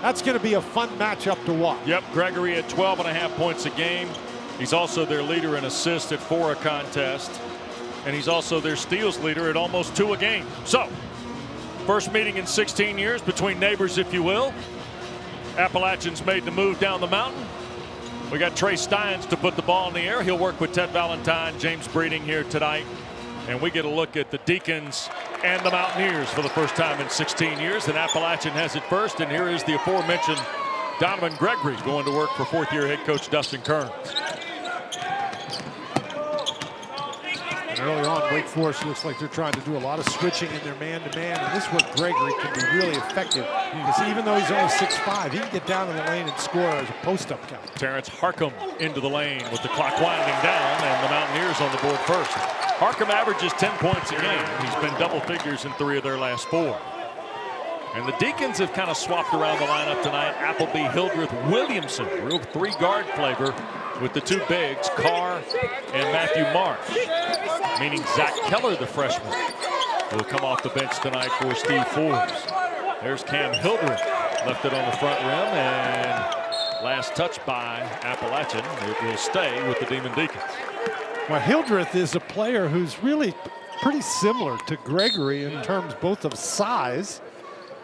That's going to be a fun matchup to watch. Yep, Gregory at 12.5 points a game. He's also their leader in assists at 4 a contest. And he's also their steals leader at almost 2 a game. So, first meeting in 16 years between neighbors, if you will. Appalachians made the move down the mountain. We got Trey Steins to put the ball in the air. He'll work with Ted Valentine, James Breeding here tonight. And we get a look at the Deacons and the Mountaineers for the first time in 16 years. And Appalachian has it first. And here is the aforementioned Donovan Gregory going to work for 4th-year head coach Dustin Kearns. Early on, Wake Forest looks like they're trying to do a lot of switching in their man-to-man, and this is where Gregory can be really effective. Because even though he's only 6'5", he can get down in the lane and score as a post-up guy. Terrence Harcum into the lane with the clock winding down, and the Mountaineers on the board first. Harcum averages 10 points a game. He's been double figures in 3 of their last 4. And the Deacons have kind of swapped around the lineup tonight. Appleby, Hildreth, Williamson, real 3-guard flavor with the 2 bigs, Carr and Matthew Marsh. Meaning Zach Keller, the freshman, will come off the bench tonight for Steve Forbes. There's Cam Hildreth, left it on the front rim, and last touch by Appalachian. It will stay with the Demon Deacons. Well, Hildreth is a player who's really pretty similar to Gregory in terms both of size.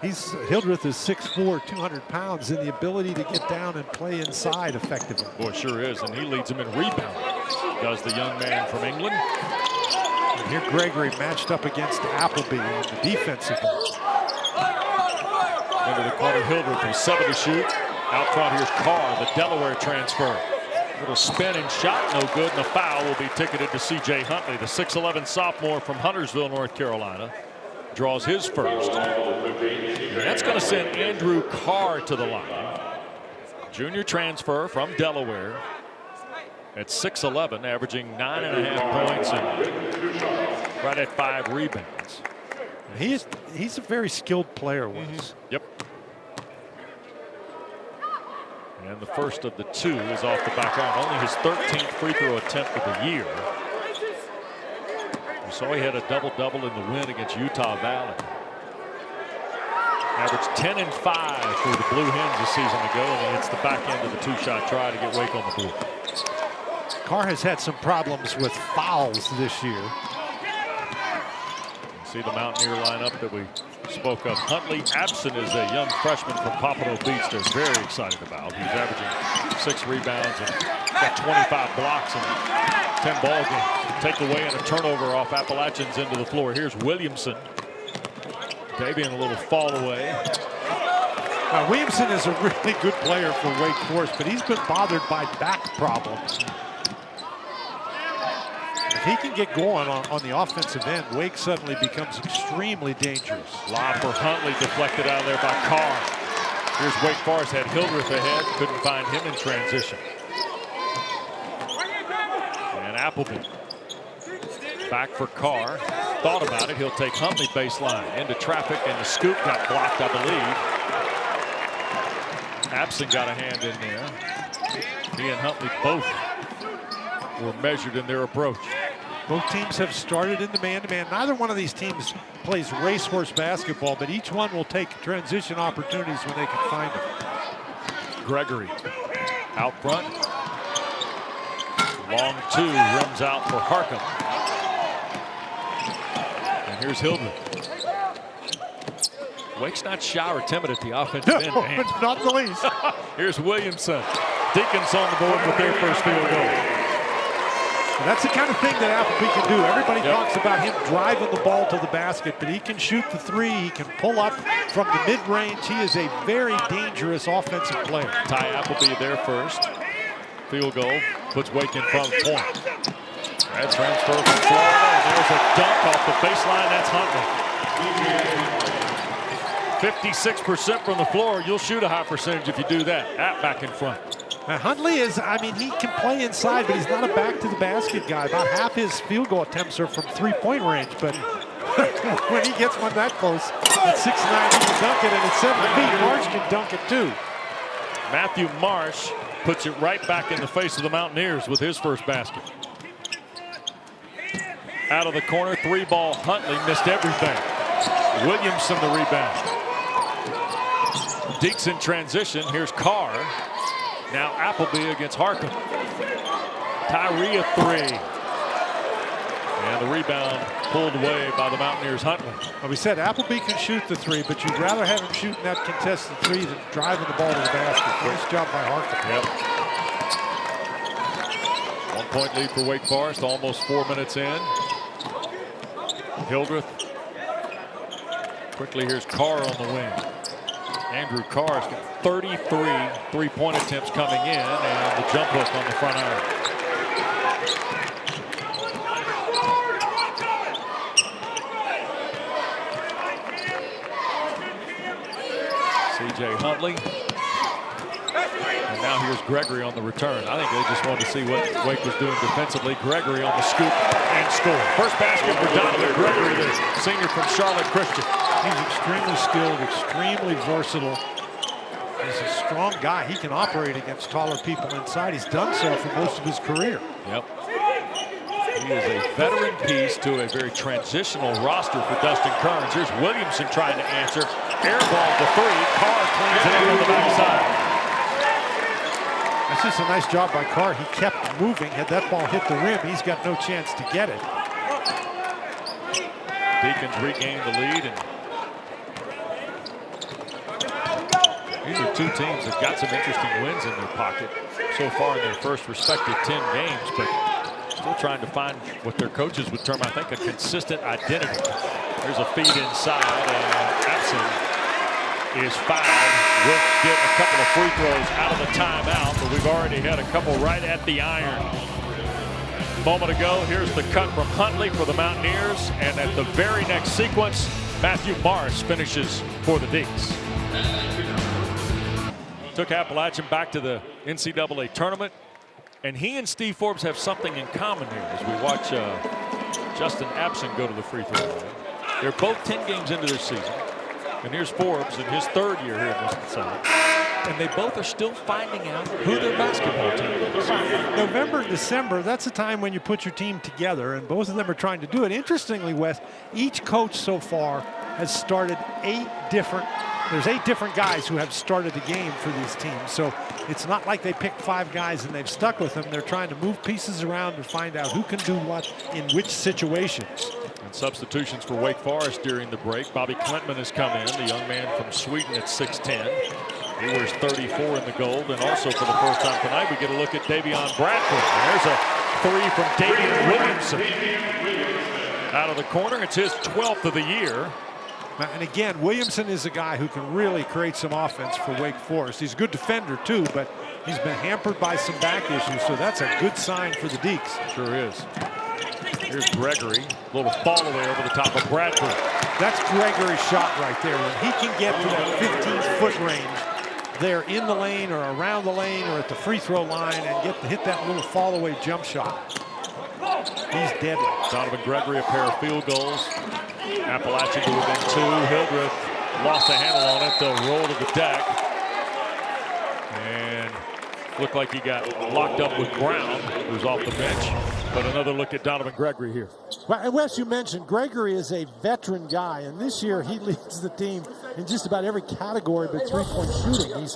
Hildreth is 6'4", 200 pounds, and the ability to get down and play inside effectively. Boy, sure is, and he leads them in rebound. Does the young man from England. And here Gregory matched up against Appleby on the defensive end. Into the corner, Hildreth with 7 to shoot. Out front, here's Carr, the Delaware transfer. Little spin and shot, no good, and a foul will be ticketed to C.J. Huntley, the 6'11" sophomore from Huntersville, North Carolina. Draws his first. And that's going to send Andrew Carr to the line. Junior transfer from Delaware at 6'11", averaging 9.5 points and right at 5 rebounds. He's a very skilled player. Yep. And the first of the 2 is off the back iron. Only his 13th free throw attempt of the year. So he had a double-double in the win against Utah Valley. Averaged 10 and 5 through the Blue Hens a season ago, and he hits the back end of the 2-shot try to get Wake on the board. Carr has had some problems with fouls this year. See the Mountaineer lineup that we spoke of. Huntley absent is a young freshman from Pompano Beach they're very excited about. He's averaging 6 rebounds and got 25 blocks and 10 ball games. Take away and a turnover off Appalachians into the floor. Here's Williamson. Davian a little fall away. Now, Williamson is a really good player for Wake Forest, but he's been bothered by back problems. If he can get going on the offensive end, Wake suddenly becomes extremely dangerous. Lob for Huntley, deflected out of there by Carr. Here's Wake Forest, had Hildreth ahead, couldn't find him in transition. And Appleby back for Carr. Thought about it. He'll take Huntley baseline into traffic, and the scoop got blocked, I believe. Abson got a hand in there. He and Huntley both were measured in their approach. Both teams have started in the man-to-man. Neither one of these teams plays racehorse basketball, but each one will take transition opportunities when they can find them. Gregory out front. Long 2 rims out for Harcum. And here's Hildreth. Wake's not shy or timid at the offensive end. No, not the least. Here's Williamson. Deacons on the board with their first field goal. And that's the kind of thing that Appleby can do. Everybody talks about him driving the ball to the basket, but he can shoot the 3. He can pull up from the mid-range. He is a very dangerous offensive player. Ty Appleby there first. Field goal puts Wake in front of the point. That transfer from Florida, and there's a dunk off the baseline. That's Huntley. 56% from the floor. You'll shoot a high percentage if you do that. Back in front. Now Huntley is, I mean, he can play inside, but he's not a back to the basket guy. About half his field goal attempts are from 3-point range, but when he gets one that close, at 6'9", he can dunk it, and at 7 feet, Marsh can dunk it too. Matthew Marsh puts it right back in the face of the Mountaineers with his first basket. Out of the corner, 3-ball Huntley missed everything. Williamson the rebound. Deacs in transition. Here's Carr. Now Appleby against Harkham. Tyree a three. And the rebound pulled away by the Mountaineers Huntley. Well, we said Appleby can shoot the three, but you'd rather have him shooting that contested three than driving the ball to the basket. Nice job by Harkham. Yep. 1 point lead for Wake Forest, almost 4 minutes in. Hildreth. Quickly, here's Carr on the wing. Andrew Carr's got 33 three-point attempts coming in, and the jump hook on the front iron. C.J. Huntley. And now here's Gregory on the return. I think they just wanted to see what Wake was doing defensively. Gregory on the scoop and score. First basket for Donovan Gregory, the senior from Charlotte Christian. He's extremely skilled, extremely versatile. He's a strong guy. He can operate against taller people inside. He's done so for most of his career. Yep. He is a veteran piece to a very transitional roster for Dustin Kearns. Here's Williamson trying to answer. Air ball to three. Carr cleans it in on the backside. That's just a nice job by Carr. He kept moving. Had that ball hit the rim, he's got no chance to get it. Deacons regain the lead, and these are two teams that got some interesting wins in their pocket so far in their first respective 10 games, but still trying to find what their coaches would term, I think, a consistent identity. There's a feed inside, and Appson is fouled. We'll get a couple of free throws out of the timeout, but we've already had a couple right at the iron. A moment ago, here's the cut from Huntley for the Mountaineers, and at the very next sequence, Matthew Morris finishes for the Deacs. Took Appalachian back to the NCAA tournament, and he and Steve Forbes have something in common here as we watch Justin Appson go to the free throw line. They're both 10 games into their season. And here's Forbes in his third year here in Winston-Salem. And they both are still finding out who their basketball team is. November and December, that's a time when you put your team together, and both of them are trying to do it. Interestingly, Wes, each coach so far has started there's 8 different guys who have started the game for these teams. So it's not like they picked 5 guys and they've stuck with them. They're trying to move pieces around and find out who can do what in which situations. And substitutions for Wake Forest during the break. Bobby Klintman has come in, the young man from Sweden at 6'10". He wears 34 in the gold, and also for the first time tonight, we get a look at Davion Bradford. There's a three from Davion Williamson. Out of the corner, it's his 12th of the year. And again, Williamson is a guy who can really create some offense for Wake Forest. He's a good defender too, but he's been hampered by some back issues, so that's a good sign for the Deacs. Sure is. Here's Gregory, a little fall away over the top of Bradford. That's Gregory's shot right there. When he can get to that 15-foot range, they're in the lane or around the lane or at the free throw line and hit that little fall away jump shot. He's deadly. Donovan Gregory, a pair of field goals. Appalachian to within 2. Hildreth lost the handle on it. They'll roll to the deck. And looked like he got locked up with Brown, who's off the bench. But another look at Donovan Gregory here. Well, Wes, you mentioned Gregory is a veteran guy, and this year he leads the team in just about every category but three-point shooting.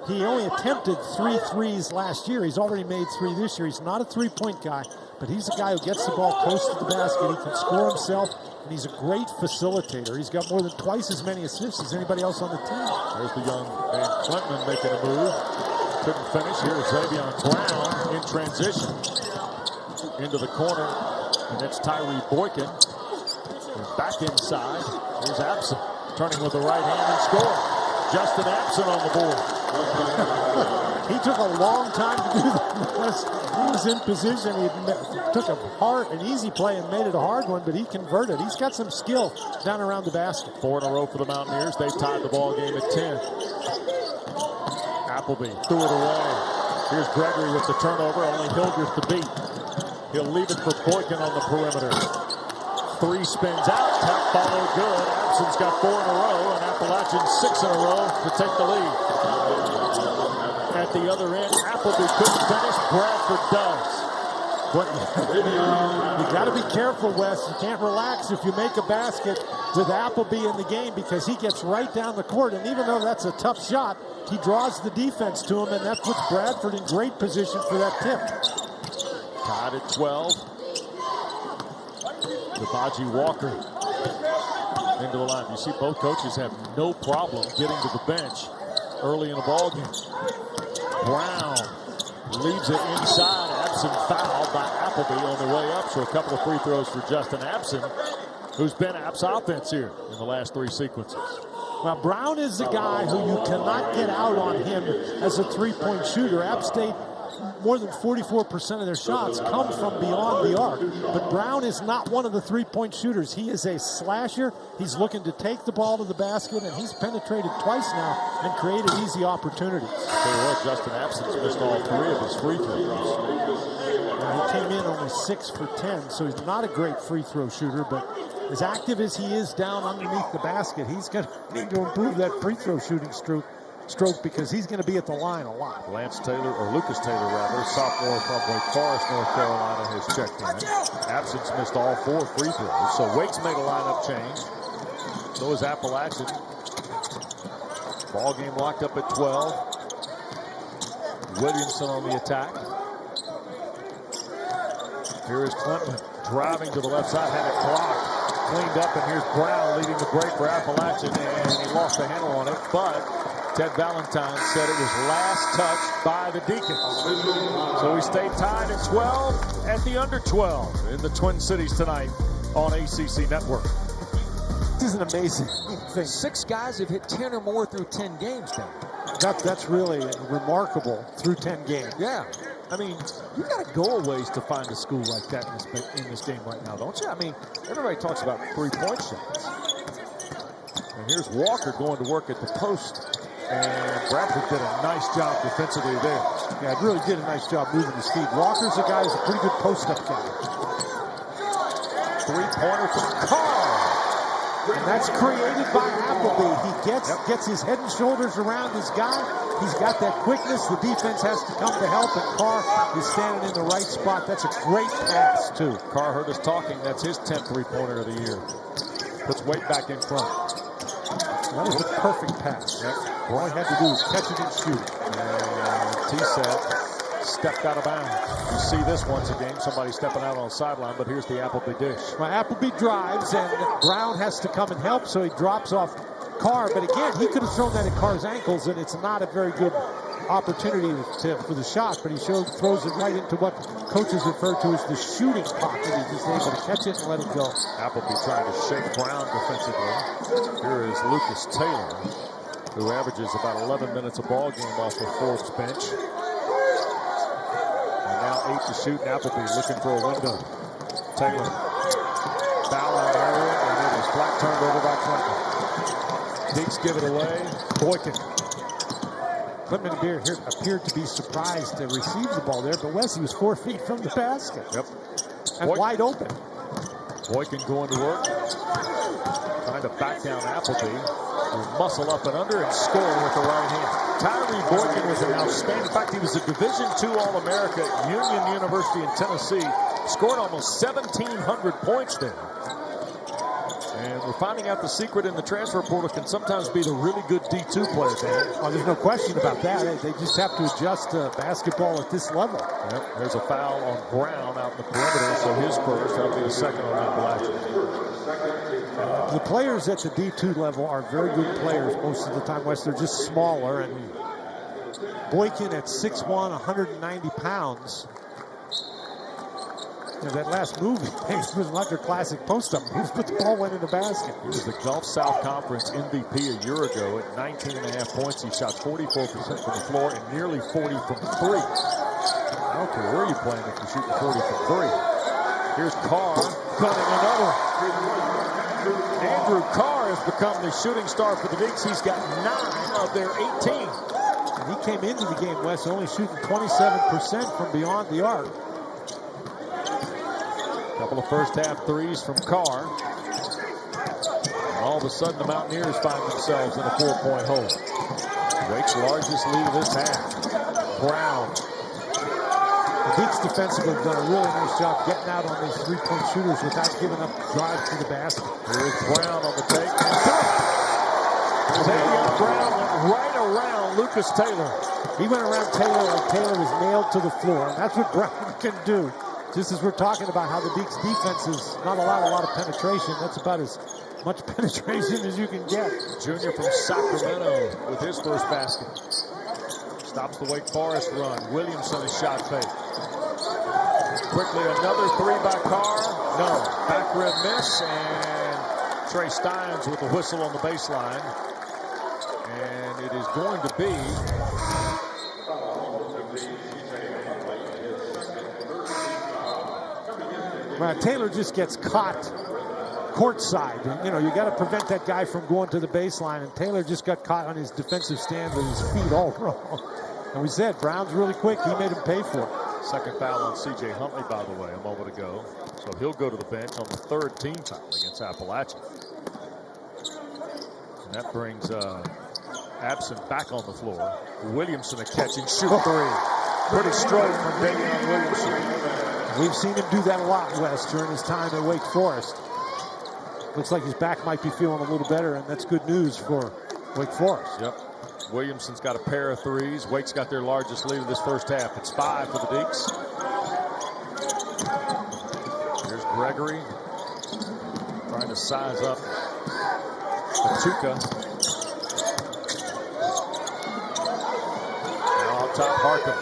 He only attempted 3 threes last year. He's already made 3 this year. He's not a three-point guy, but he's a guy who gets the ball close to the basket. He can score himself, and he's a great facilitator. He's got more than twice as many assists as anybody else on the team. There's the young man Klintman making a move. Couldn't finish. Here's Xavion Brown in transition. Into the corner, and it's Tyree Boykin. And back inside, here's Appson, turning with the right hand and scoring. Justin Appson on the board. He took a long time to do that. He was in position. He took an easy play and made it a hard one, but he converted. He's got some skill down around the basket. 4 in a row for the Mountaineers. They've tied the ball game at 10. Appleby threw it away. Here's Gregory with the turnover. Only Hildreth to beat. He'll leave it for Boykin on the perimeter. 3 spins out. Tap follow good. Appson's got 4 in a row, and Appalachian 6 in a row to take the lead. At the other end, Appleby couldn't finish. Bradford does. But you got to be careful, Wes. You can't relax if you make a basket with Appleby in the game, because he gets right down the court. And even though that's a tough shot, he draws the defense to him, and that puts Bradford in great position for that tip. Tied at 12. Debaji Walker into the line. You see both coaches have no problem getting to the bench early in the ballgame. Brown leaves it inside. Abson fouled by Appleby on the way up. So a couple of free throws for Justin Abson, who's been App's offense here in the last 3 sequences. Well, Brown is the guy who you cannot get out on him as a three-point shooter. App State, more than 44% of their shots come from beyond the arc. But Brown is not one of the three-point shooters. He is a slasher. He's looking to take the ball to the basket, and he's penetrated twice now and created easy opportunities. Tell you what, Justin Abson's missed all 3 of his free throws. And he came in only 6 for 10, so he's not a great free throw shooter, but as active as he is down underneath the basket, he's going to need to improve that free throw shooting stroke because he's going to be at the line a lot. Lucas Taylor rather, sophomore from Wake Forest, North Carolina, has checked in. Abson's missed all 4 free throws, so Wake's made a lineup change. So is Appalachian. Ball game locked up at 12. Williamson on the attack. Here is Clinton driving to the left side, had it blocked. Cleaned up, and here's Brown leading the break for Appalachian, and he lost the handle on it, but Ted Valentine said it was last touched by the Deacons. So we stay tied at 12 at the under 12 in the Twin Cities tonight on ACC Network. This is an amazing thing. 6 guys have hit 10 or more through 10 games now. That's really remarkable through 10 games. Yeah. I mean, you got to go a ways to find a school like that in this game right now, don't you? I mean, everybody talks about three-point shots. And here's Walker going to work at the post. And Bradford did a nice job defensively there. Yeah, really did a nice job moving his feet. Walker's a guy who's a pretty good post-up guy. Three-pointer from Carr. And that's created by Appleby. He gets his head and shoulders around his guy. He's got that quickness. The defense has to come to help, and Carr is standing in the right spot. That's a great pass, too. Carr heard us talking. That's his 10th three-pointer of the year. Puts Wake back in front. That was a perfect pass. Yep. All he had to do was catch it and shoot it. And T-Set stepped out of bounds. You see this once a game, somebody stepping out on the sideline, but here's the Appleby dish. Well, Appleby drives, and Brown has to come and help, so he drops off Carr. But again, he could have thrown that at Carr's ankles, and it's not a very good opportunity for the shot, but he throws it right into what coaches refer to as the shooting pocket. He's just able to catch it and let it go. Appleby trying to shake Brown defensively. Here is Lucas Taylor, who averages about 11 minutes a ball game off the Forbes bench. And now 8 to shoot, and Appleby looking for a window. Taylor, foul in the area, and it is flat turned over by Clinton. Deacs give it away. Boykin. Clinton here appeared to be surprised to receive the ball there, but Wesley was 4 feet from the basket. Yep. And wide open. Boykin going to work. Trying to back down Appleby. He'll muscle up and under and score with the right hand. Tyree Boykin was an outstanding. In fact, he was a Division II All-America at Union University in Tennessee. Scored almost 1,700 points there. And we're finding out the secret in the transfer portal can sometimes be the really good D2 player, Dan. Oh, there's no question about that. They just have to adjust basketball at this level. Yep, there's a foul on Brown out in the perimeter, so his first. That'll be the second on Appalachian. The players at the D2 level are very good players most of the time, Wes. They're just smaller, and Boykin at 6'1", 190 pounds. You know, that last move was like a classic post-up move, but the ball went in the basket. He was the Gulf South Conference MVP a year ago at 19.5 points. He shot 44% from the floor and nearly 40 from 3. I don't care where you're playing if you're shooting 40 from 3. Here's Carr gunning another. Andrew Carr has become the shooting star for the Deacs. He's got 9 of their 18. And he came into the game, Wes, only shooting 27% from beyond the arc. Couple of first half threes from Carr. And all of a sudden the Mountaineers find themselves in a 4-point hole. Wake's largest lead of this half. Brown. The Deacs defensively have done a really nice job getting out on these three-point shooters without giving up drives to the basket. Here's Brown on the take. Davion Brown went right around Lucas Taylor. He went around Taylor and Taylor was nailed to the floor. And that's what Brown can do. Just as we're talking about how the Deacs defense is not allowed a lot of penetration, that's about as much penetration as you can get. Junior from Sacramento with his first basket. Stops the Wake Forest run. Williamson is shot fake. Quickly another three by Carr. No. Back rim miss. And Trey Steins with the whistle on the baseline. And it is going to be Taylor just gets caught courtside. And, you know, you got to prevent that guy from going to the baseline. And Taylor just got caught on his defensive stand with his feet all wrong. And we said, Brown's really quick. He made him pay for it. second foul on C.J. Huntley, by the way, a moment ago. So he'll go to the bench on the third team foul against Appalachian. And that brings Absent back on the floor. Williamson a catch and shoot three. Pretty stroke from Davion Williamson. We've seen him do that a lot, Wes, during his time at Wake Forest. Looks like his back might be feeling a little better, and that's good news for Wake Forest. Yep. Williamson's got a pair of threes. Wake's got their largest lead of this first half. It's 5 for the Deacs. Here's Gregory trying to size up Atuka. Now on top, Harkham.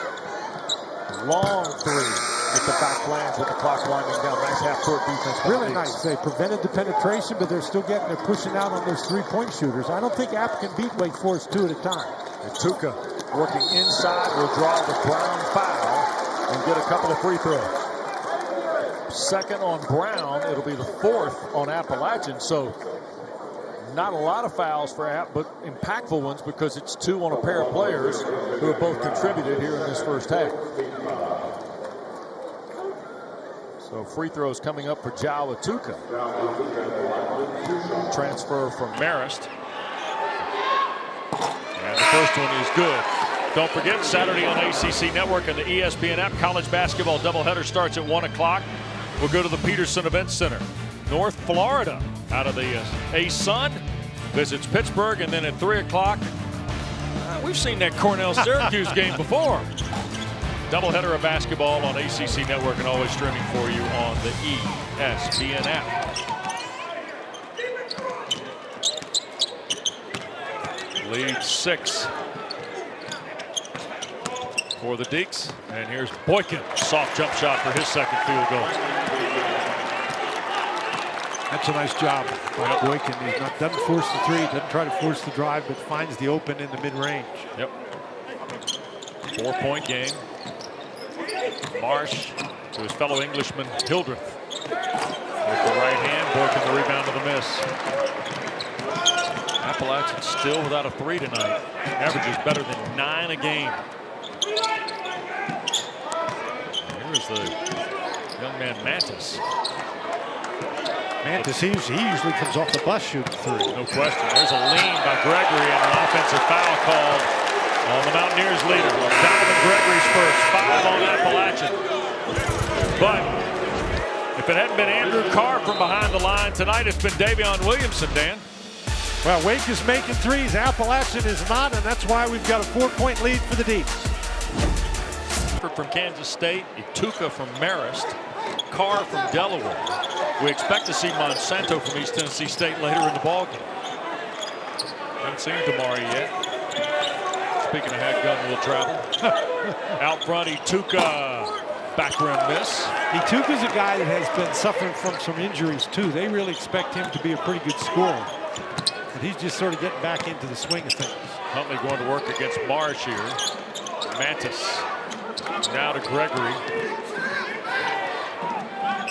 Long three. With the back lands with the clock winding down. Nice half-court defense. Really nice. They prevented the penetration, but they're still they're pushing out on those three-point shooters. I don't think App can beat Wake Forest 2 at a time. Atuka working inside will draw the Brown foul and get a couple of free throws. Second on Brown. It'll be the fourth on Appalachian. So not a lot of fouls for App, but impactful ones because it's 2 on a pair of players who have both contributed here in this first half. So free throws coming up for Jao Atuka. Transfer from Marist. And the first one is good. Don't forget, Saturday on ACC Network and the ESPN app, college basketball doubleheader starts at 1 o'clock. We'll go to the Peterson Event Center. North Florida out of the A-Sun visits Pittsburgh, and then at 3 o'clock, we've seen that Cornell-Syracuse game before. Doubleheader of basketball on ACC Network and always streaming for you on the ESPN app. Lead 6 for the Deacs. And here's Boykin. Soft jump shot for his second field goal. That's a nice job by Boykin. He doesn't force the three, doesn't try to force the drive, but finds the open in the mid-range. Yep. 4-point game. Marsh to his fellow Englishman Hildreth. With the right hand, Boykin the rebound to the miss. Appalachian still without a three tonight. Averages better than 9 a game. Here's the young man Mantis. He usually comes off the bus shooting three. No question. There's a lean by Gregory and an offensive foul called on the Mountaineers leader. Donovan Gregory's first, 5 on Appalachian. But if it hadn't been Andrew Carr from behind the line tonight, it's been Davion Williamson, Dan. Well, Wake is making threes. Appalachian is not, and that's why we've got a 4-point lead for the Deacs. From Kansas State, Atuka from Marist, Carr from Delaware. We expect to see Monsanto from East Tennessee State later in the ballgame. Haven't seen Damari yet. Speaking of how gun will travel. Out front, Atuka. Back rim miss. Atuka's a guy that has been suffering from some injuries, too. They really expect him to be a pretty good scorer. But he's just sort of getting back into the swing of things. Huntley going to work against Marsh here. Mantis. Now to Gregory.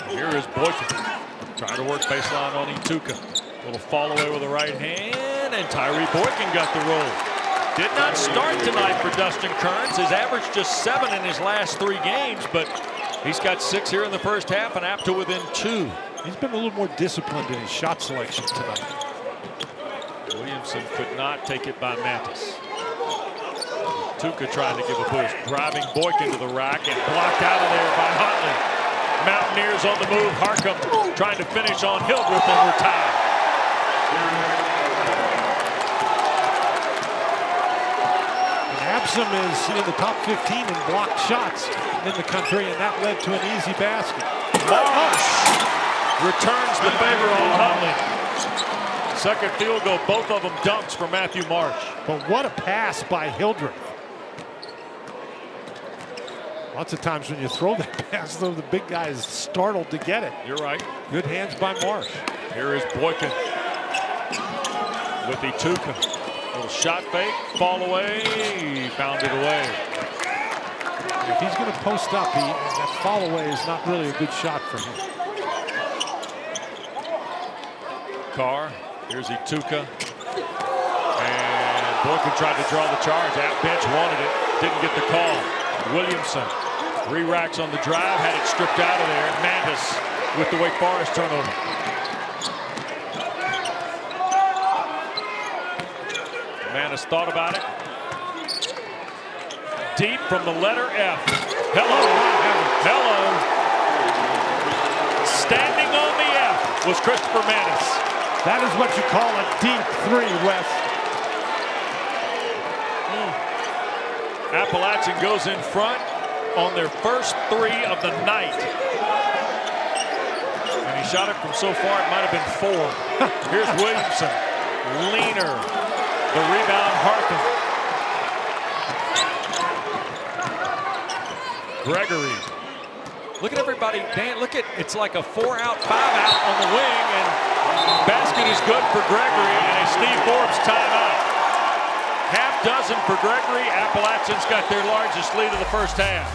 Here is Boykin. Trying to work baseline on Atuka. Little fall away with the right hand, and Tyree Boykin got the roll. Did not start tonight for Dustin Kearns. His average just 7 in his last 3 games, but he's got 6 here in the first half and App to within 2. He's been a little more disciplined in his shot selection tonight. Williamson could not take it by Mantis. Tuca trying to give a push. Driving Boykin to the rack and blocked out of there by Huntley. Mountaineers on the move. Harcum trying to finish on Hildreth, and we're tied. Absum is in the top 15 in blocked shots in the country, and that led to an easy basket. Marsh returns the favor on Huntley. Second field goal, both of them dunks for Matthew Marsh. But what a pass by Hildreth. Lots of times when you throw that pass, though, the big guy is startled to get it. You're right. Good hands by Marsh. Here is Boykin with the Tuca. Little shot fake, fall away, found it away. If he's going to post up, that fall away is not really a good shot for him. Carr, here's Tuca. And Boykin tried to draw the charge. That bench wanted it, didn't get the call. Williamson, 3 racks on the drive, had it stripped out of there. Mantis with the Wake Forest turnover. Mantis thought about it. Deep from the letter F. Hello. Hello. Standing on the F was Christopher Mantis. That is what you call a deep 3, Wes. Appalachian goes in front on their first 3 of the night. And he shot it from so far, it might have been 4. Here's Williamson. Leaner. The rebound, Harkin. Gregory. Look at everybody, Dan, look at, it's like a 4-out, 5-out on the wing, and Basket is good for Gregory, and a Steve Forbes timeout. Half dozen for Gregory. Appalachians got their largest lead of the first half.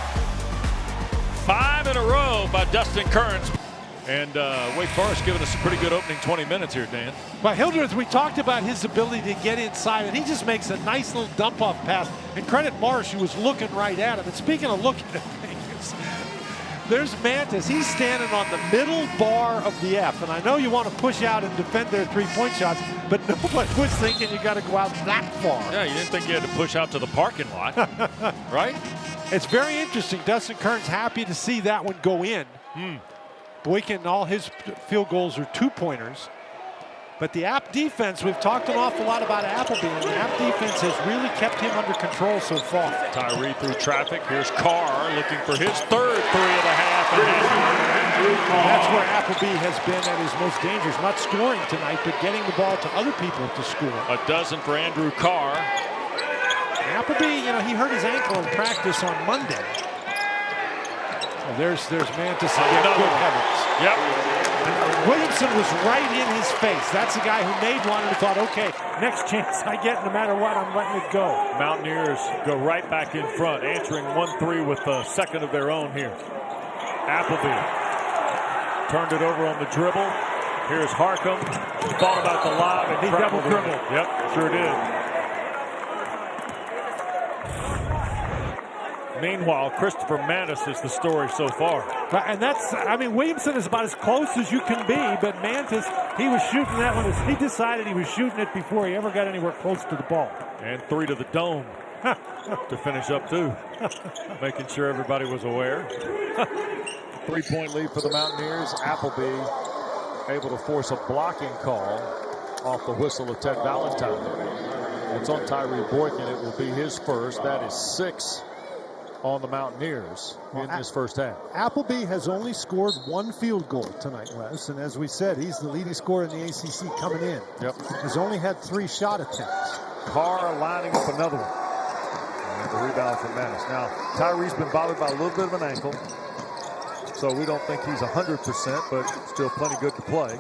5 in a row by Dustin Kearns. And Wake Forest giving us a pretty good opening 20 minutes here, Dan. By Hildreth, we talked about his ability to get inside, and he just makes a nice little dump-off pass. And credit Marsh, who was looking right at him. And speaking of looking at things, there's Mantis. He's standing on the middle bar of the F. And I know you want to push out and defend their 3-point shots, but nobody was thinking you got to go out that far. Yeah, you didn't think you had to push out to the parking lot, right? It's very interesting. Dustin Kearns happy to see that one go in. Boykin, all his field goals are 2-pointers. But the App defense, we've talked an awful lot about Appleby, and the App defense has really kept him under control so far. Tyree through traffic. Here's Carr looking for his third 3 of the half. And that's where Appleby has been at his most dangerous. Not scoring tonight, but getting the ball to other people to score. A dozen for Andrew Carr. Appleby, you know, he hurt his ankle in practice on Monday. Oh, there's Mantis again. Good heavens. Yep. Williamson was right in his face. That's the guy who made one and thought, okay, next chance I get, no matter what, I'm letting it go. Mountaineers go right back in front, answering 1-3 with a second of their own here. Appleby turned it over on the dribble. Here's Harcum. Thought about the lob, and he double dribbled. Yep, sure did. Meanwhile, Christopher Mantis is the story so far. And that's, I mean, Williamson is about as close as you can be, but Mantis, he was shooting that one. He decided he was shooting it before he ever got anywhere close to the ball. And 3 to the dome to finish up 2. Making sure everybody was aware. 3-point lead for the Mountaineers. Appleby able to force a blocking call off the whistle of Ted Valentine. It's on Tyree Boykin. It will be his first. That is 6 on the Mountaineers in this first half. Appleby has only scored 1 field goal tonight, Wes, and as we said, he's the leading scorer in the ACC coming in. Yep. He's only had 3 shot attempts. Carr lining up another one. And the rebound from Mantis. Now, Tyree's been bothered by a little bit of an ankle, so we don't think he's 100%, but still plenty good to play.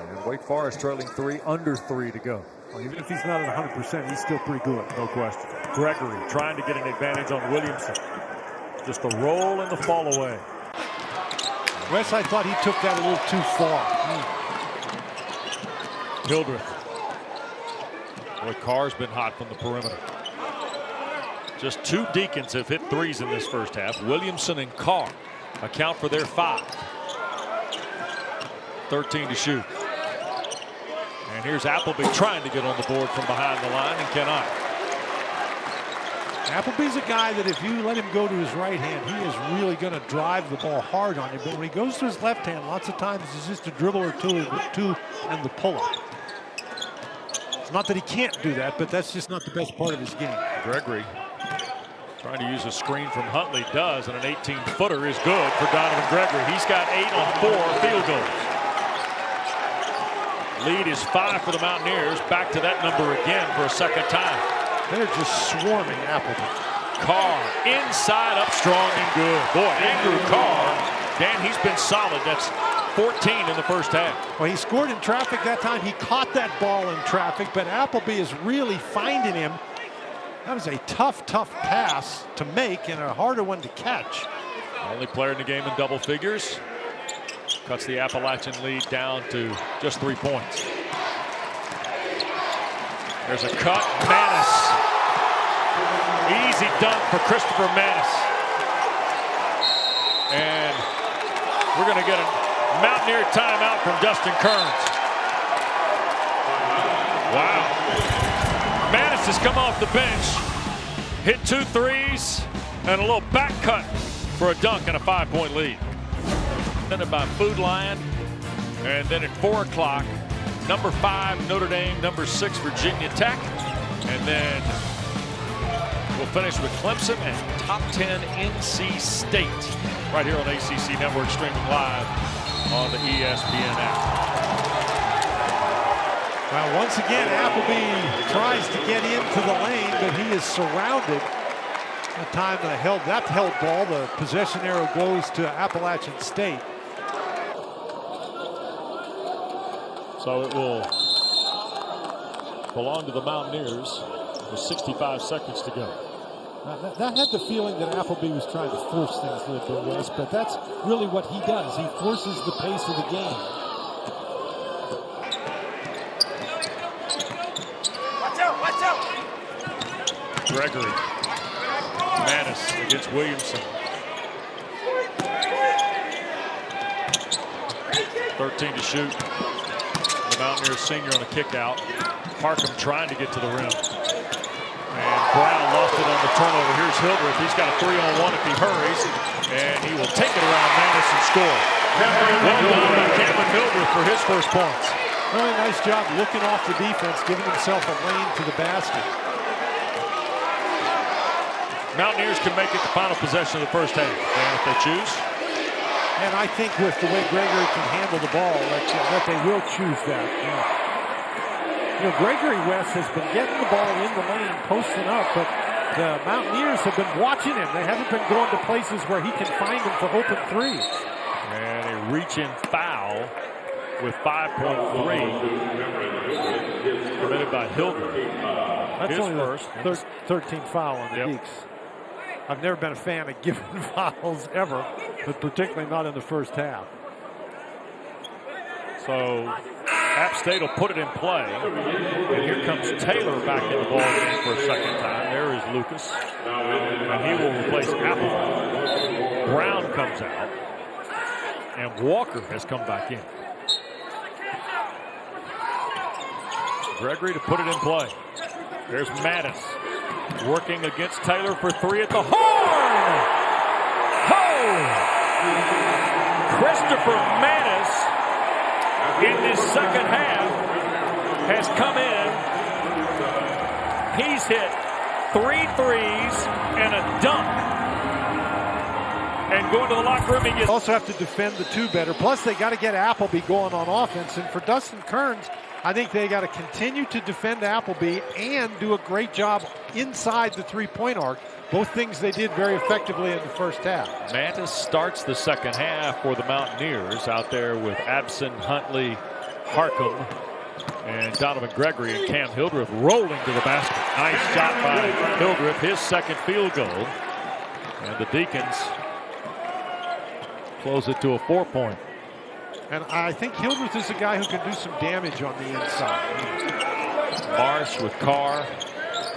And Wake Forest trailing 3, under 3 to go. Well, even if he's not at 100%, he's still pretty good. No question. Gregory trying to get an advantage on Williamson. Just the roll and the fall away. Wes, I thought he took that a little too far. Hildreth. Boy, Carr's been hot from the perimeter. Just 2 Deacons have hit 3s in this first half. Williamson and Carr account for their 5. 13 to shoot. And here's Appleby trying to get on the board from behind the line and cannot. Appleby's a guy that if you let him go to his right hand, he is really going to drive the ball hard on you. But when he goes to his left hand, lots of times it's just a dribble or two and the pull-up. It's not that he can't do that, but that's just not the best part of his game. Gregory trying to use a screen from Huntley, does, and an 18-footer is good for Donovan Gregory. He's got 8 on 4 field goals. Lead is 5 for the Mountaineers. Back to that number again for a second time. They're just swarming Appleby. Carr inside up strong and good. Boy, Andrew Carr, Dan, he's been solid. That's 14 in the first half. Well, he scored in traffic that time. He caught that ball in traffic, but Appleby is really finding him. That was a tough pass to make and a harder one to catch. Only player in the game in double figures. Cuts the Appalachian lead down to just 3 points. There's a cut. Manis. Easy dunk for Christopher Manis. And we're going to get a Mountaineer timeout from Dustin Kearns. Wow. Manis has come off the bench, hit 2 threes, and a little back cut for a dunk and a 5-point lead. Presented by Food Lion. And then at 4 o'clock, number 5 Notre Dame, number 6 Virginia Tech. And then we'll finish with Clemson and top 10 NC State right here on ACC Network, streaming live on the ESPN app. Well, once again, Appleby tries to get into the lane, but he is surrounded. The time that held ball, the possession arrow goes to Appalachian State. So it will belong to the Mountaineers with 65 seconds to go. That had the feeling that Appleby was trying to force things a little bit, Wes, but that's really what he does. He forces the pace of the game. Watch out! Gregory. Manis against Williamson. 13 to shoot. The Mountaineers senior on a kick out. Harkham trying to get to the rim. And Brown lost it on the turnover. Here's Hildreth. He's got a 3-on-1 if he hurries. And he will take it around Manis and score. Well done by Cameron Hildreth for his first points. Really nice job looking off the defense, giving himself a lane to the basket. Mountaineers can make it the final possession of the first half, and if they choose. And I think with the way Gregory can handle the ball, that they will choose that. Yeah. You know, Gregory West has been getting the ball in the lane, posting up, but the Mountaineers have been watching him. They haven't been going to places where he can find them for open threes. And a reach-in foul with 5.3 committed by Hildreth. That's his only first. 13th foul on the Deacs. I've never been a fan of giving fouls ever, but particularly not in the first half. So App State will put it in play. And here comes Taylor back in the ball game for a second time. There is Lucas. And he will replace Appleby. Brown comes out. And Walker has come back in. Gregory to put it in play. There's Mattis working against Taylor for 3 at the horn. Oh! Christopher Mattis in this second half has come in. He's hit 3 threes and a dunk. And going to the locker room, he gets. Also have to defend the 2 better. Plus, they got to get Appleby going on offense. And for Dustin Kearns, I think they got to continue to defend Appleby and do a great job inside the 3-point arc. Both things they did very effectively in the first half. Mattis starts the second half for the Mountaineers out there with Abson, Huntley, Harkham, and Donovan Gregory, and Cam Hildreth rolling to the basket. Nice shot by Hildreth, his second field goal. And the Deacons close it to a 4-point. And I think Hildreth is a guy who can do some damage on the inside. Marsh with Carr,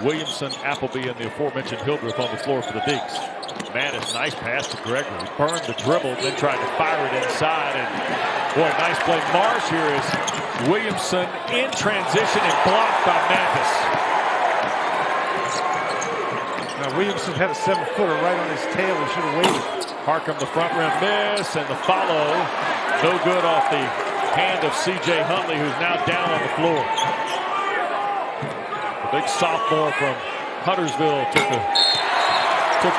Williamson, Appleby, and the aforementioned Hildreth on the floor for the Deacs. Mattis, nice pass to Gregory. Burned the dribble, then tried to fire it inside. And boy, nice play. Marsh here is Williamson in transition and blocked by Mattis. Williamson had a 7-footer right on his tail. He should have waited. Harkham, the front rim miss, and the follow. No good off the hand of C.J. Huntley, who's now down on the floor. The big sophomore from Huntersville took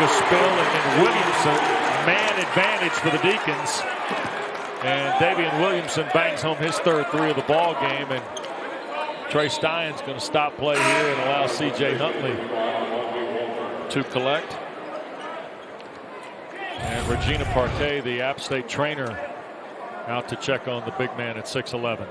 a spill, and then Williamson, man advantage for the Deacons. And Davian Williamson bangs home his third three of the ball game, and Trey Stein's going to stop play here and allow C.J. Huntley to collect. And Regina Parquet, the App State trainer, out to check on the big man at 6'11".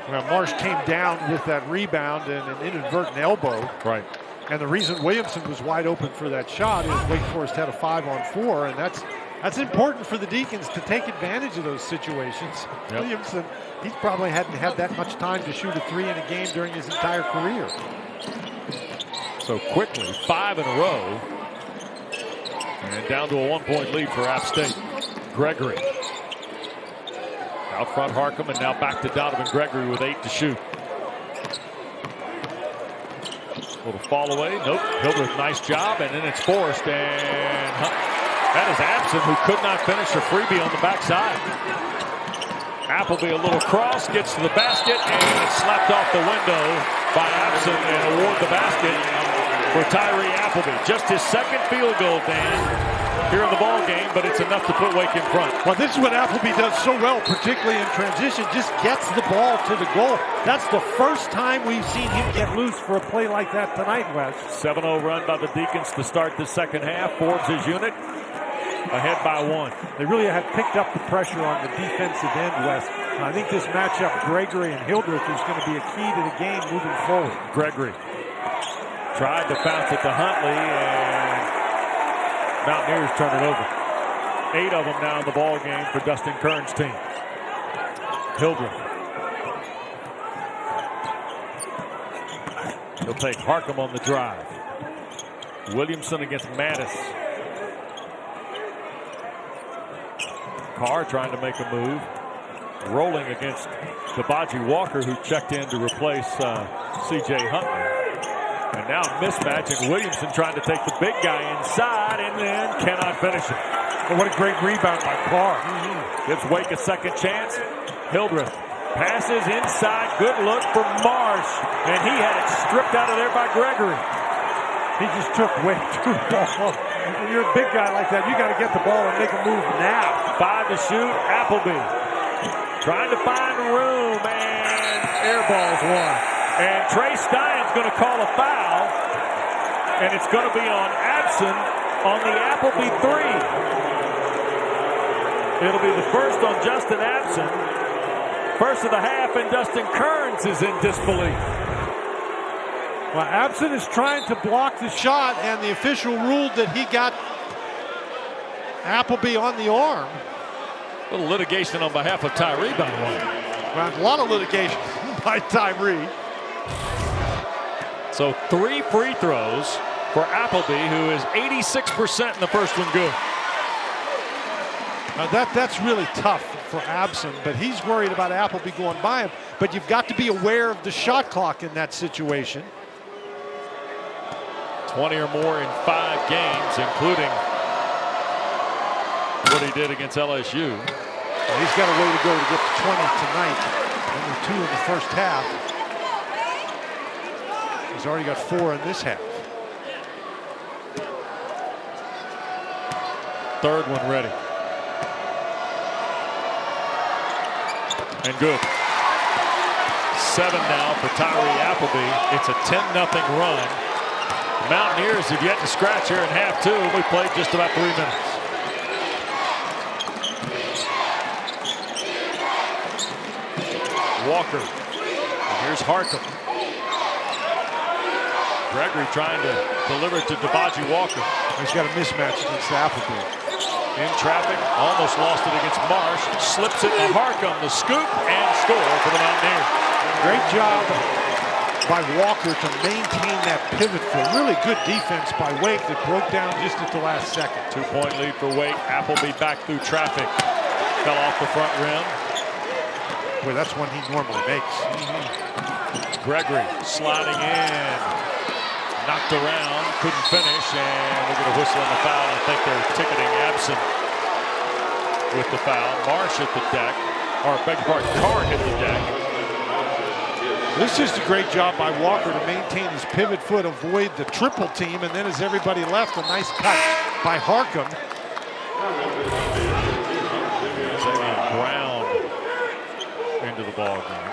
Now Marsh came down with that rebound and an inadvertent elbow. Right. And the reason Williamson was wide open for that shot is Wake Forest had a 5-on-4, and that's important for the Deacons to take advantage of those situations. Yep. Williamson, he probably hadn't had that much time to shoot a three in a game during his entire career. So quickly, 5 in a row. And down to a 1-point lead for App State. Gregory. Out front Harkham, and now back to Donovan Gregory with 8 to shoot. Little fall away. Nope. Hildreth, nice job. And then it's Forrest. And that is Abson, who could not finish a freebie on the backside. Appleby, a little cross, gets to the basket, and it's slapped off the window by Abson and award the basket for Tyree Appleby. Just his second field goal, Dan, here in the ball game, but it's enough to put Wake in front. Well, this is what Appleby does so well, particularly in transition, just gets the ball to the goal. That's the first time we've seen him get loose for a play like that tonight, Wes. 7-0 run by the Deacons to start the second half. Forbes' unit ahead by 1. They really have picked up the pressure on the defensive end, Wes. I think this matchup, Gregory and Hildreth, is going to be a key to the game moving forward. Gregory tried to bounce it to Huntley, and Mountaineers turn it over. 8 of them now in the ball game for Dustin Kern's team. Hildreth. He'll take Harkham on the drive. Williamson against Mattis. Carr trying to make a move. Rolling against Debaji Walker, who checked in to replace C.J. Huntley. And now mismatch, and Williamson trying to take the big guy inside and then cannot finish it. But what a great rebound by Carr. Gives Wake a second chance. Hildreth passes inside. Good look for Marsh. And he had it stripped out of there by Gregory. He just took way too long. When you're a big guy like that, you got to get the ball and make a move now. 5 to shoot. Appleby trying to find room, and airballs one. And Trey Stein's going to call a foul, and it's going to be on Abson on the Appleby 3. It'll be the first on Justin Abson. First of the half, and Dustin Kearns is in disbelief. Well, Abson is trying to block the shot, and the official ruled that he got Appleby on the arm. A little litigation on behalf of Tyree, by the way. Well, a lot of litigation by Tyree. So 3 free throws for Appleby, who is 86% in the first one good. That's really tough for Abson, but he's worried about Appleby going by him. But you've got to be aware of the shot clock in that situation. 20 or more in 5 games, including what he did against LSU. Well, he's got a way to go to get to 20 tonight. Only 2 in the first half. He's already got 4 in this half. Third one ready. And good. 7 now for Tyree Appleby. It's a 10-0 run. The Mountaineers have yet to scratch here in half 2. We played just about 3 minutes. Walker. And here's Harkham. Gregory trying to deliver it to Debaji Walker. He's got a mismatch against Appleby. In traffic, almost lost it against Marsh. Slips it to Harkham, the scoop, and score for the Mountaineers. Great job by Walker to maintain that pivot for really good defense by Wake that broke down just at the last second. 2-point lead for Wake. Appleby back through traffic. Fell off the front rim. Boy, that's one he normally makes. Gregory sliding in. Knocked around, couldn't finish, and we'll get a whistle on the foul. I think they're ticketing absent with the foul. Marsh at the deck, or beg your pardon, Carr hit the deck. This is just a great job by Walker to maintain his pivot foot, avoid the triple team, and then as everybody left, a nice cut by Harkham. Brown into the ball game.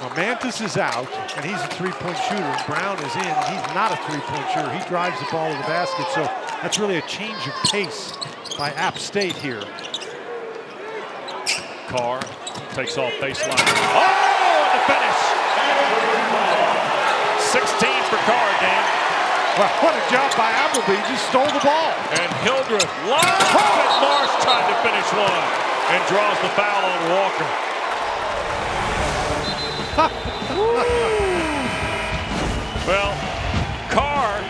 Well, Mantis is out, and he's a three-point shooter. Brown is in, and he's not a three-point shooter. He drives the ball to the basket, so that's really a change of pace by App State here. Carr takes off baseline. Oh, and the finish! 16 for Carr, Dan. Well, what a job by Appleby. Just stole the ball. And Hildreth live, and Marsh tried to finish one and draws the foul on Walker. Well, Carr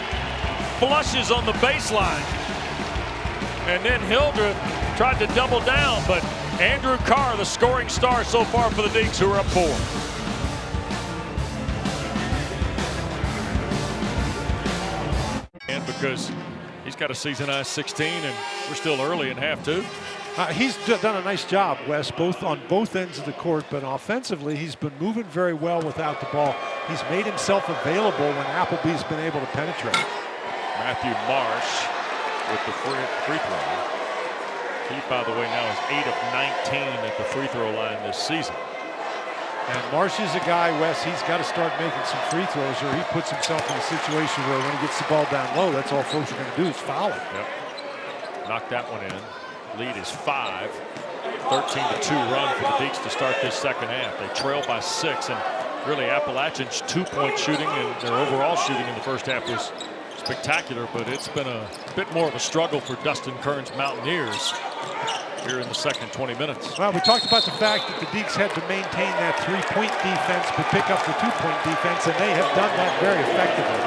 flushes on the baseline. And then Hildreth tried to double down, but Andrew Carr, the scoring star so far for the Deacs, who are up 4. And because he's got a season-high 16, and we're still early in half 2. He's done a nice job, Wes, on both ends of the court, but offensively, he's been moving very well without the ball. He's made himself available when Appleby's been able to penetrate. Matthew Marsh with the free throw. He, by the way, now is 8 of 19 at the free throw line this season. And Marsh is a guy, Wes, he's got to start making some free throws, or he puts himself in a situation where when he gets the ball down low, that's all folks are going to do is foul him. Yep. Knocked that one in. Lead is 5. 13-2 run for the Deacs to start this second half. They trail by 6, and really Appalachian's 2-point shooting and their overall shooting in the first half was spectacular, but it's been a bit more of a struggle for Dustin Kern's Mountaineers here in the second 20 minutes. Well, we talked about the fact that the Deacs had to maintain that three-point defense but pick up the two-point defense, and they have done that very effectively.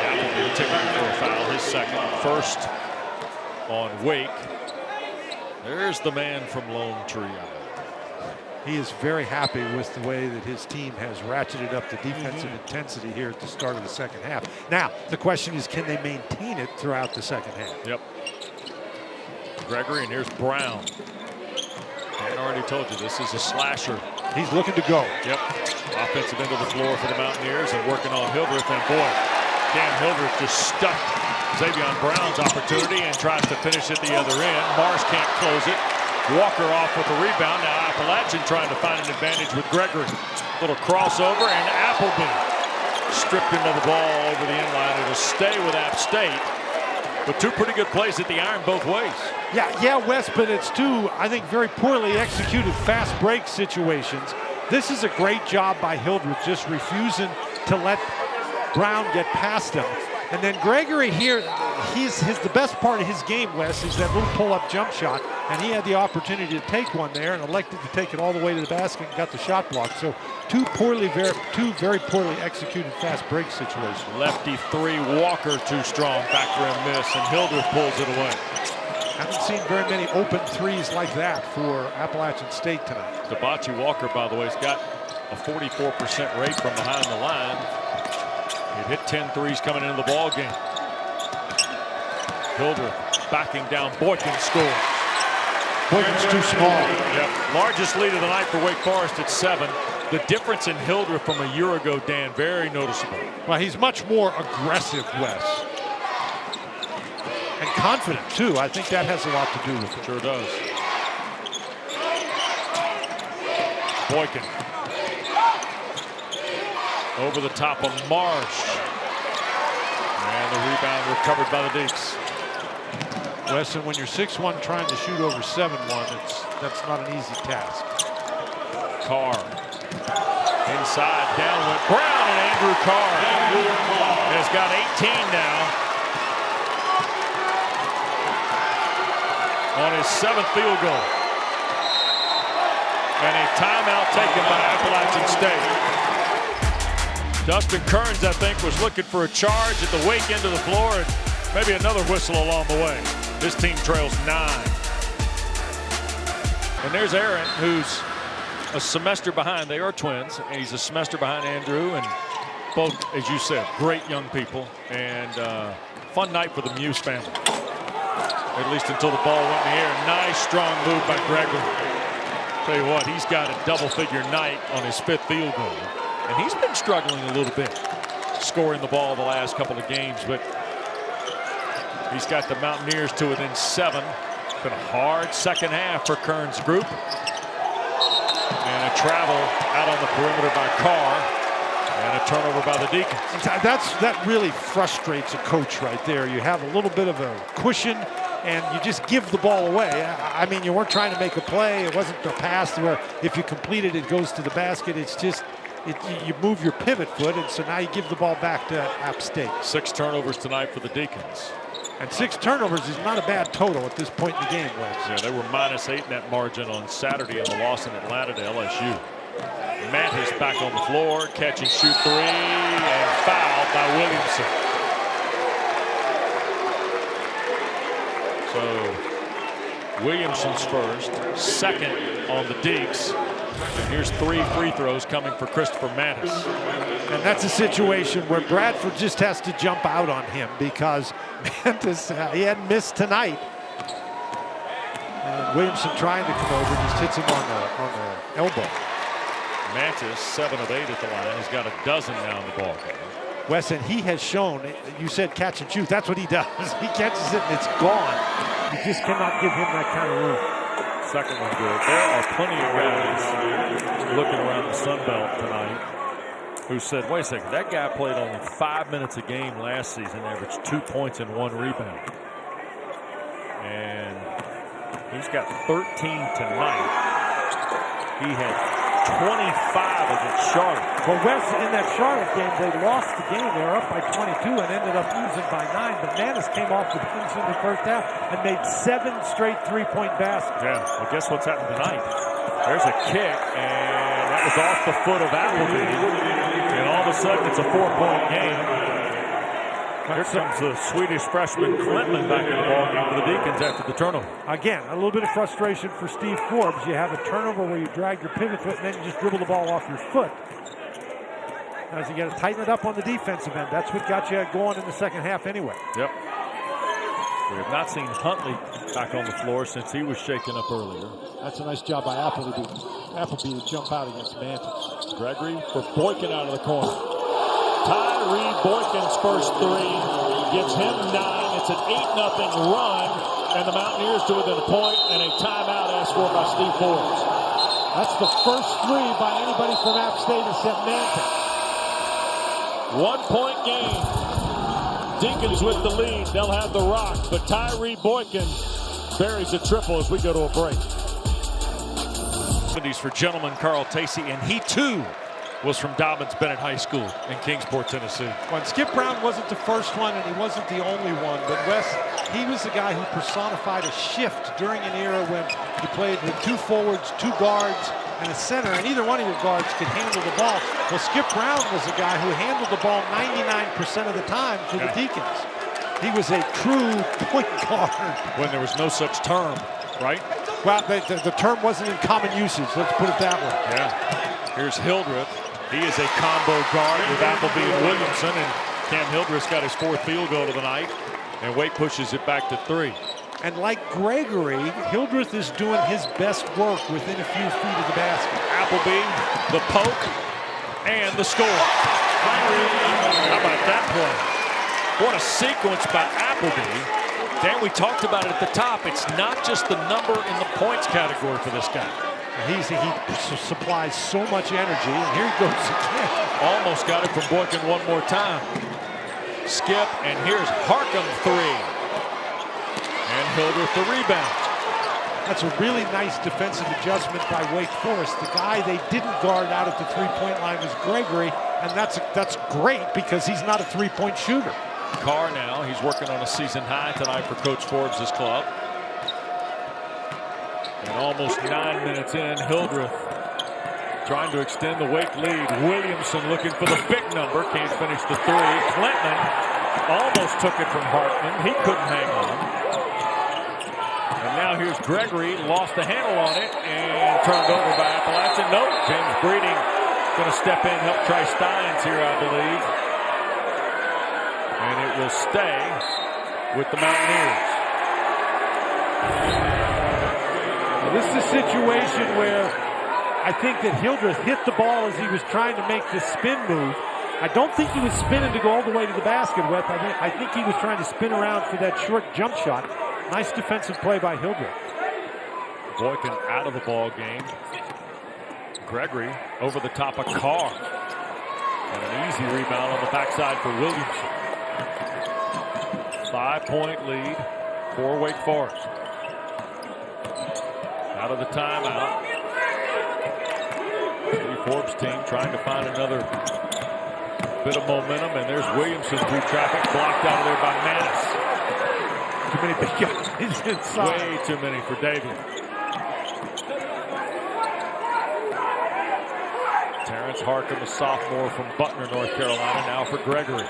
Appleby ticking for a foul, his second. First on Wake. There's the man from Lone Tree Island. He is very happy with the way that his team has ratcheted up the defensive intensity here at the start of the second half. Now, the question is, can they maintain it throughout the second half? Yep. Gregory, and here's Brown. Dan already told you this is a slasher. He's looking to go. Yep. Offensive end of the floor for the Mountaineers and working on Hildreth. And boy, Dan Hildreth just stuffed Xavion Brown's opportunity and tries to finish at the other end. Marsh can't close it. Walker off with the rebound. Now Appalachian trying to find an advantage with Gregory. Little crossover, and Appleby stripped him of the ball over the inline. It'll stay with App State. But two pretty good plays at the iron both ways. Yeah, Wes, but it's two, I think, very poorly executed fast break situations. This is a great job by Hildreth, just refusing to let Brown get past him. And then Gregory here, the best part of his game, Wes, is that little pull-up jump shot. And he had the opportunity to take one there and elected to take it all the way to the basket and got the shot blocked. So two very poorly executed fast break situations. Lefty three, Walker too strong, back rim miss, and Hildreth pulls it away. Haven't seen very many open threes like that for Appalachian State tonight. Debachi Walker, by the way, has got a 44% rate from behind the line. He hit 10 threes coming into the ball game. Hildreth backing down. Boykin scores. Boykin's too small. Yep. Largest lead of the night for Wake Forest at 7. The difference in Hildreth from a year ago, Dan, very noticeable. Well, he's much more aggressive, Wes. And confident, too. I think that has a lot to do with it. Sure does. Boykin. Over the top of Marsh. And the rebound recovered by the Deacs. Wesson, when you're 6'1", trying to shoot over 7'1", that's not an easy task. Carr. Inside, down went Brown, and Andrew Carr has got 18 now. On his 7th field goal. And a timeout taken by Appalachian State. Dustin Kearns, I think, was looking for a charge at the Wake end of the floor and maybe another whistle along the way. This team trails 9. And there's Aaron, who's a semester behind. They are twins, and he's a semester behind Andrew. And Both, as you said, great young people, and fun night for the Muse family. At least until the ball went in the air. Nice, strong move by Gregory. Tell you what, he's got a double-figure night on his 5th field goal. And he's been struggling a little bit, scoring the ball the last couple of games, but he's got the Mountaineers to within 7. It's been a hard second half for Kern's group. And a travel out on the perimeter by Carr. And a turnover by the Deacons. That really frustrates a coach right there. You have a little bit of a cushion, and you just give the ball away. I mean, you weren't trying to make a play. It wasn't a pass where if you complete it, it goes to the basket. It's just you move your pivot foot, and so now you give the ball back to App State. 6 turnovers tonight for the Deacons. And 6 turnovers is not a bad total at this point in the game, Wes. Yeah, they were -8 in that margin on Saturday in the loss in Atlanta to LSU. Mathis back on the floor, catch and shoot 3, and fouled by Williamson. So Williamson's first, second on the Deacs. Here's 3 free throws coming for Christopher Mathis. And that's a situation where Bradford just has to jump out on him because Mathis, he hadn't missed tonight. And Williamson trying to come over, just hits him on the elbow. Mathis, 7 of 8 at the line. He's got a dozen now in the ball game. Wes, and he has shown, you said catch and shoot, that's what he does. He catches it and it's gone. You just cannot give him that kind of room. Second one good. There are plenty of guys looking around the Sun Belt tonight who said, wait a second, that guy played only 5 minutes a game last season, averaged 2 points and 1 rebound. And he's got 13 tonight. He had 25 against Charlotte. Well, Wes, in that Charlotte game, they lost the game. They were up by 22 and ended up losing by 9. But Mathis came off the bench in the first half and made 7 straight 3-point baskets. Yeah, well, guess what's happened tonight? There's a kick, and that was off the foot of Appleby. And all of a sudden, it's a 4-point game. Here comes the Swedish freshman Clinton back in the ball game for the Deacons after the turnover. Again, a little bit of frustration for Steve Forbes. You have a turnover where you drag your pivot foot and then you just dribble the ball off your foot. Now, you got to tighten it up on the defensive end. That's what got you going in the second half anyway. Yep. We have not seen Huntley back on the floor since he was shaken up earlier. That's a nice job by Appleby to jump out against Mantis. Gregory for Boykin out of the corner. Tyree Boykin's first 3 gives him 9. It's an 8-0 run, and the Mountaineers to within a point, and a timeout asked for by Steve Forbes. That's the first 3 by anybody from App State except Mantis. 1-point game. Deacons with the lead. They'll have the rock, but Tyree Boykin buries a triple as we go to a break. 70s for gentleman Carl Tacey, and he too was from Dobbins Bennett High School in Kingsport, Tennessee. When Skip Brown wasn't the first one and he wasn't the only one, but Wes, he was the guy who personified a shift during an era when you played with 2 forwards, 2 guards, and a center, and either one of your guards could handle the ball. Well, Skip Brown was the guy who handled the ball 99% of the time for the Deacons. He was a true point guard. When there was no such term, right? Well, the term wasn't in common usage, let's put it that way. Yeah. Here's Hildreth. He is a combo guard with Appleby and Williamson, and Cam Hildreth's got his 4th field goal of the night, and Wake pushes it back to 3. And like Gregory, Hildreth is doing his best work within a few feet of the basket. Appleby, the poke, and the score. How about that play? What a sequence by Appleby. Dan, we talked about it at the top. It's not just the number in the points category for this guy. He supplies so much energy, and here he goes again. Almost got it from Boykin one more time. Skip, and here's Harkham 3. And Hildreth the rebound. That's a really nice defensive adjustment by Wake Forest. The guy they didn't guard out at the 3-point line was Gregory, and that's great because he's not a 3-point shooter. Carr now, he's working on a season high tonight for Coach Forbes' club. And almost 9 minutes in, Hildreth trying to extend the Wake lead. Williamson looking for the big number, can't finish the 3. Clinton almost took it from Hartman. He couldn't hang on. And now here's Gregory, lost the handle on it and turned over by Appalachian. Nope, James Breeding Going to step in, help try Steins here, I believe. And it will stay with the Mountaineers. This is a situation where I think that Hildreth hit the ball as he was trying to make the spin move. I don't think he was spinning to go all the way to the basket with. I think he was trying to spin around for that short jump shot. Nice defensive play by Hildreth. Boykin out of the ball game. Gregory over the top of Carr. And an easy rebound on the backside for Williamson. 5-point lead for Wake Forest. Out of the timeout. Forbes team trying to find another bit of momentum, and there's Williamson through traffic, blocked out of there by Manis. Too many big guys inside. Way too many for David. Terrence Harkin, a sophomore from Butner, North Carolina, now for Gregory.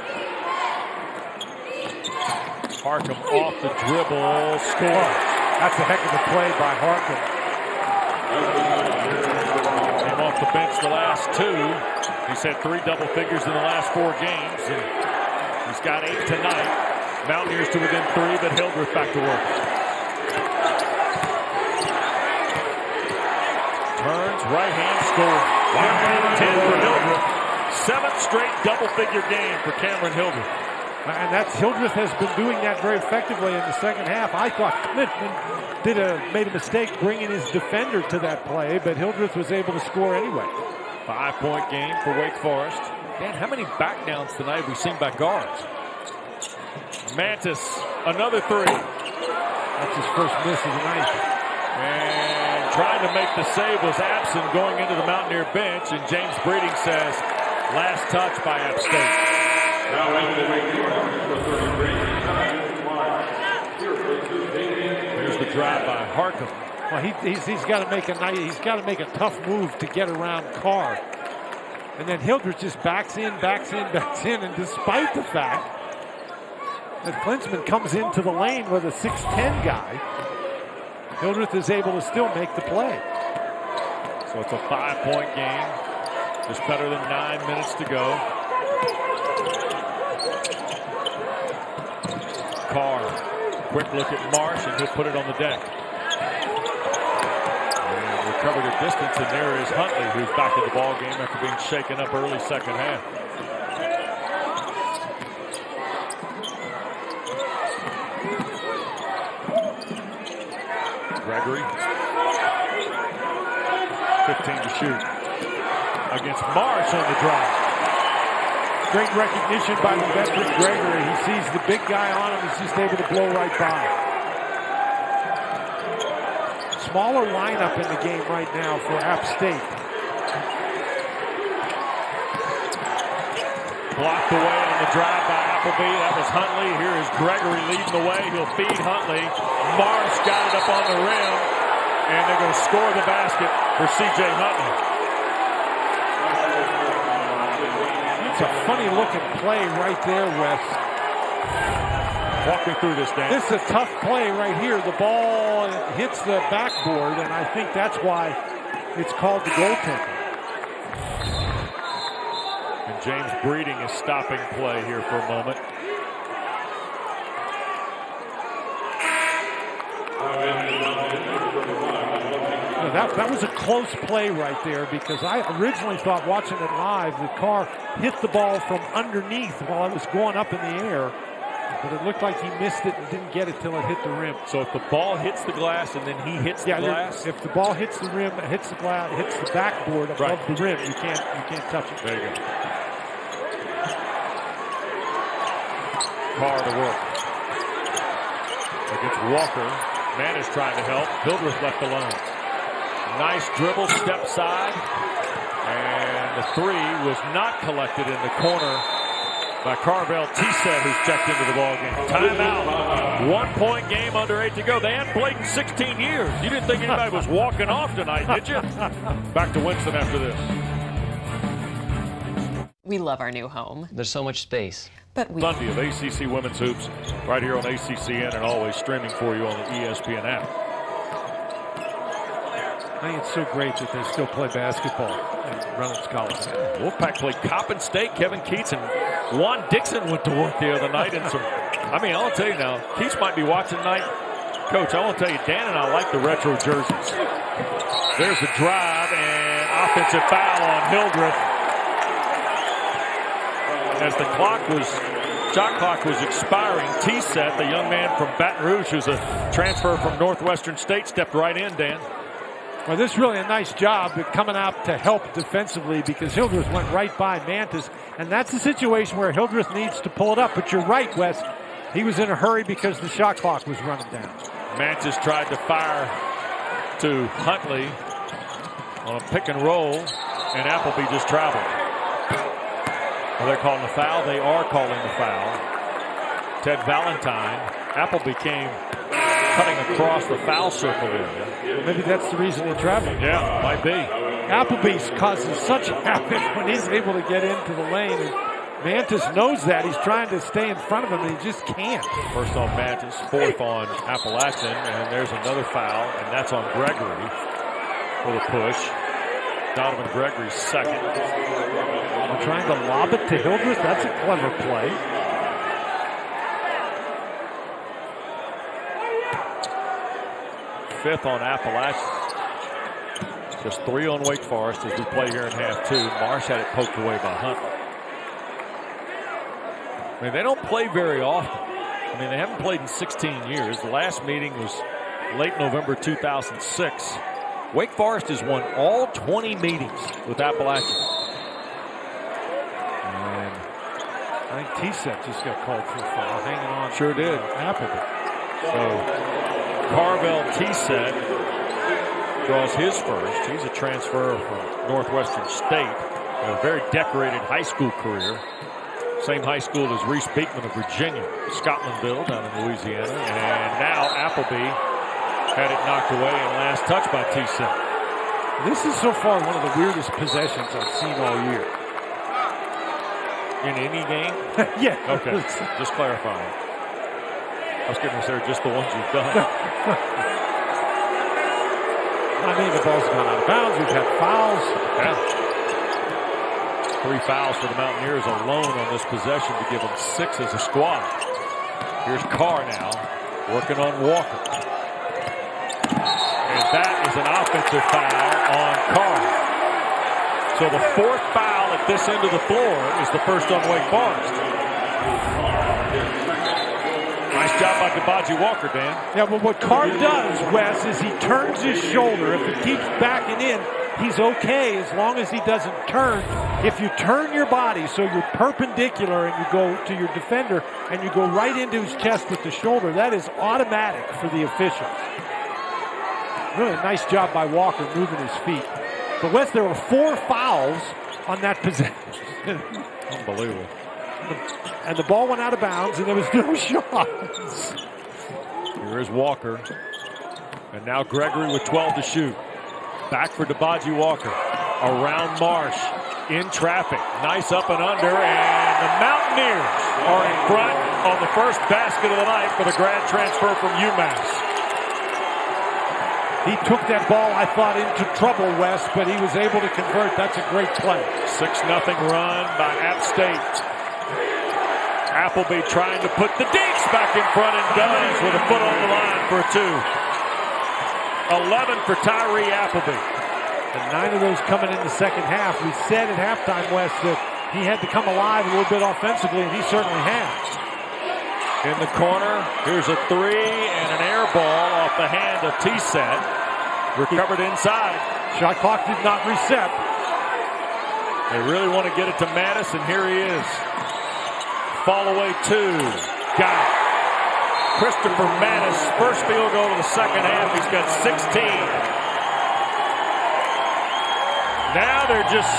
Harkin off the dribble, scores. That's a heck of a play by Harkin. Came off the bench the last two. He's had 3 double figures in the last 4 games, and he's got 8 tonight. Mountaineers to within 3, but Hildreth back to work. Turns, right hand, score. 10 for Hildreth. 7th straight double-figure game for Cameron Hildreth. And that's Hildreth has been doing that very effectively in the second half. I thought Clinton made a mistake bringing his defender to that play, but Hildreth was able to score anyway. 5-point game for Wake Forest. Dan, how many backdowns tonight have we seen by guards? Mantis, another 3. That's his first miss of the night. And trying to make the save was absent going into the Mountaineer bench, and James Breeding says, last touch by App State. Here's the drive by Harkin. Well, he's got to make a tough move to get around Carr, and then Hildreth just backs in, and despite the fact that Klinsman comes into the lane with a 6'10" guy, Hildreth is able to still make the play. So it's a 5-point game, just better than 9 minutes to go. Carr, quick look at Marsh, and he'll put it on the deck. And recovered a distance, and there is Huntley, who's back in the ball game after being shaken up early second half. Gregory, 15 to shoot. Against Marsh on the drive. Great recognition by the veteran Gregory. He sees the big guy on him. He's just able to blow right by. Smaller lineup in the game right now for App State. Blocked away on the drive by Appleby. That was Huntley. Here is Gregory leading the way. He'll feed Huntley. Marsh got it up on the rim. And they're going to score the basket for C.J. Huntley. It's a funny looking play right there, Wes. Walk me through this, Dan. This is a tough play right here. The ball hits the backboard, and I think that's why it's called the goaltender. And James Breeding is stopping play here for a moment. That was a close play right there, because I originally thought, watching it live, that Carr hit the ball from underneath while it was going up in the air, but it looked like he missed it and didn't get it till it hit the rim. So if the ball hits the glass and then he hits the glass, if the ball hits the rim, hits the glass, hits the backboard above the rim, you can't touch it. There you go. Carr to work against Walker. Man is trying to help. Hildreth left alone. Nice dribble, step side, and the 3 was not collected in the corner by Carvel Tisa, who's checked into the ball game. Timeout. 1-point game, under 8 to go. They hadn't played in 16 years. You didn't think anybody was walking off tonight, did you? Back to Winston after this. We love our new home. There's so much space. But we Sunday of ACC Women's Hoops right here on ACCN, and always streaming for you on the ESPN app. I think it's so great that they still play basketball at Reynolds College. Wolfpack played Coppin State. Kevin Keats and Juan Dixon went to work the other night. And I mean, I'll tell you now, Keats might be watching tonight. Coach, I want to tell you, Dan and I like the retro jerseys. There's a drive and offensive foul on Hildreth. As the shot clock was expiring, T-Set, the young man from Baton Rouge, who's a transfer from Northwestern State, stepped right in, Dan. Well, this is really a nice job coming out to help defensively because Hildreth went right by Mantis, and that's a situation where Hildreth needs to pull it up. But you're right, Wes. He was in a hurry because the shot clock was running down. Mantis tried to fire to Huntley on a pick and roll, and Appleby just traveled. Are they calling the foul? They are calling the foul. Ted Valentine. Appleby came cutting across the foul circle area. Maybe that's the reason he traveled. Yeah, might be. Appleby's causing such havoc when he's able to get into the lane. And Mantis knows that. He's trying to stay in front of him, and he just can't. First on Mantis, fourth on Appalachian, and there's another foul, and that's on Gregory for the push. Donovan Gregory's second. We're trying to lob it to Hildreth. That's a clever play. Fifth on Appalachian. Just 3 on Wake Forest as we play here in half 2. Marsh had it poked away by Huntley. I mean, they don't play very often. I mean, they haven't played in 16 years. The last meeting was late November 2006. Wake Forest has won all 20 meetings with Appalachian. And I think T-Set just got called for a foul, hanging on. Sure did. Appleby. So Carvel T-Set draws his first. He's a transfer from Northwestern State. A very decorated high school career. Same high school as Reese Beekman of Virginia. Scotlandville down in Louisiana. And now Appleby had it knocked away and last touch by T-Set. This is so far one of the weirdest possessions I've seen all year. In any game? Yeah. Okay, just clarifying. I was going to say just the ones you've done. I mean, the ball's gone out of bounds. We've had fouls. Yeah. 3 fouls for the Mountaineers alone on this possession to give them 6 as a squad. Here's Carr now, working on Walker. And that is an offensive foul on Carr. So the 4th foul at this end of the floor is the first on Wake Forest. Nice job by Debaji Walker, Dan. Yeah, but what Carr does, Wes, is he turns his shoulder. If he keeps backing in, he's okay as long as he doesn't turn. If you turn your body so you're perpendicular and you go to your defender and you go right into his chest with the shoulder, that is automatic for the officials. Really nice job by Walker moving his feet. But Wes, there were 4 fouls on that possession. Unbelievable. And the ball went out of bounds and there was no shots. Here is Walker. And now Gregory with 12 to shoot. Back for Debaji Walker. Around Marsh. In traffic. Nice up and under. And the Mountaineers are in front on the first basket of the night for the grad transfer from UMass. He took that ball, I thought, into trouble, Wes, but he was able to convert. That's a great play. 6-0 run by App State. Appleby trying to put the Deacs back in front and does with a foot on the line for a 2. 11 for Tyree Appleby. And 9 of those coming in the second half. We said at halftime, Wes, that he had to come alive a little bit offensively, and he certainly has. In the corner, here's a 3 and an air ball off the hand of T-Set. Recovered inside. Shot clock did not reset. They really want to get it to Mattis, and here he is. Fall away 2. Got it. Christopher Mattis, first field goal of the second half. He's got 16. Now they're just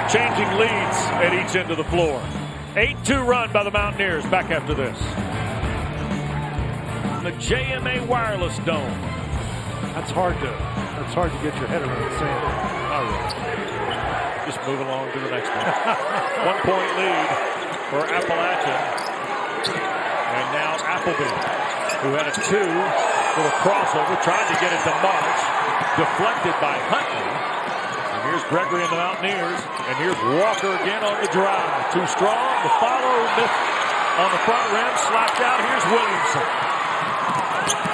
changing leads at each end of the floor. 8-2 run by the Mountaineers. Back after this. The JMA Wireless Dome. That's hard to get your head around saying that. Not really. Just move along to the next one. 1-point lead for Appalachian. And now Appleby who had a 2. Little crossover, trying to get it to Marsh. Deflected by Huntley. And here's Gregory and the Mountaineers. And here's Walker again on the drive. Too strong. The follow on the front rim. Slapped out. Here's Williamson.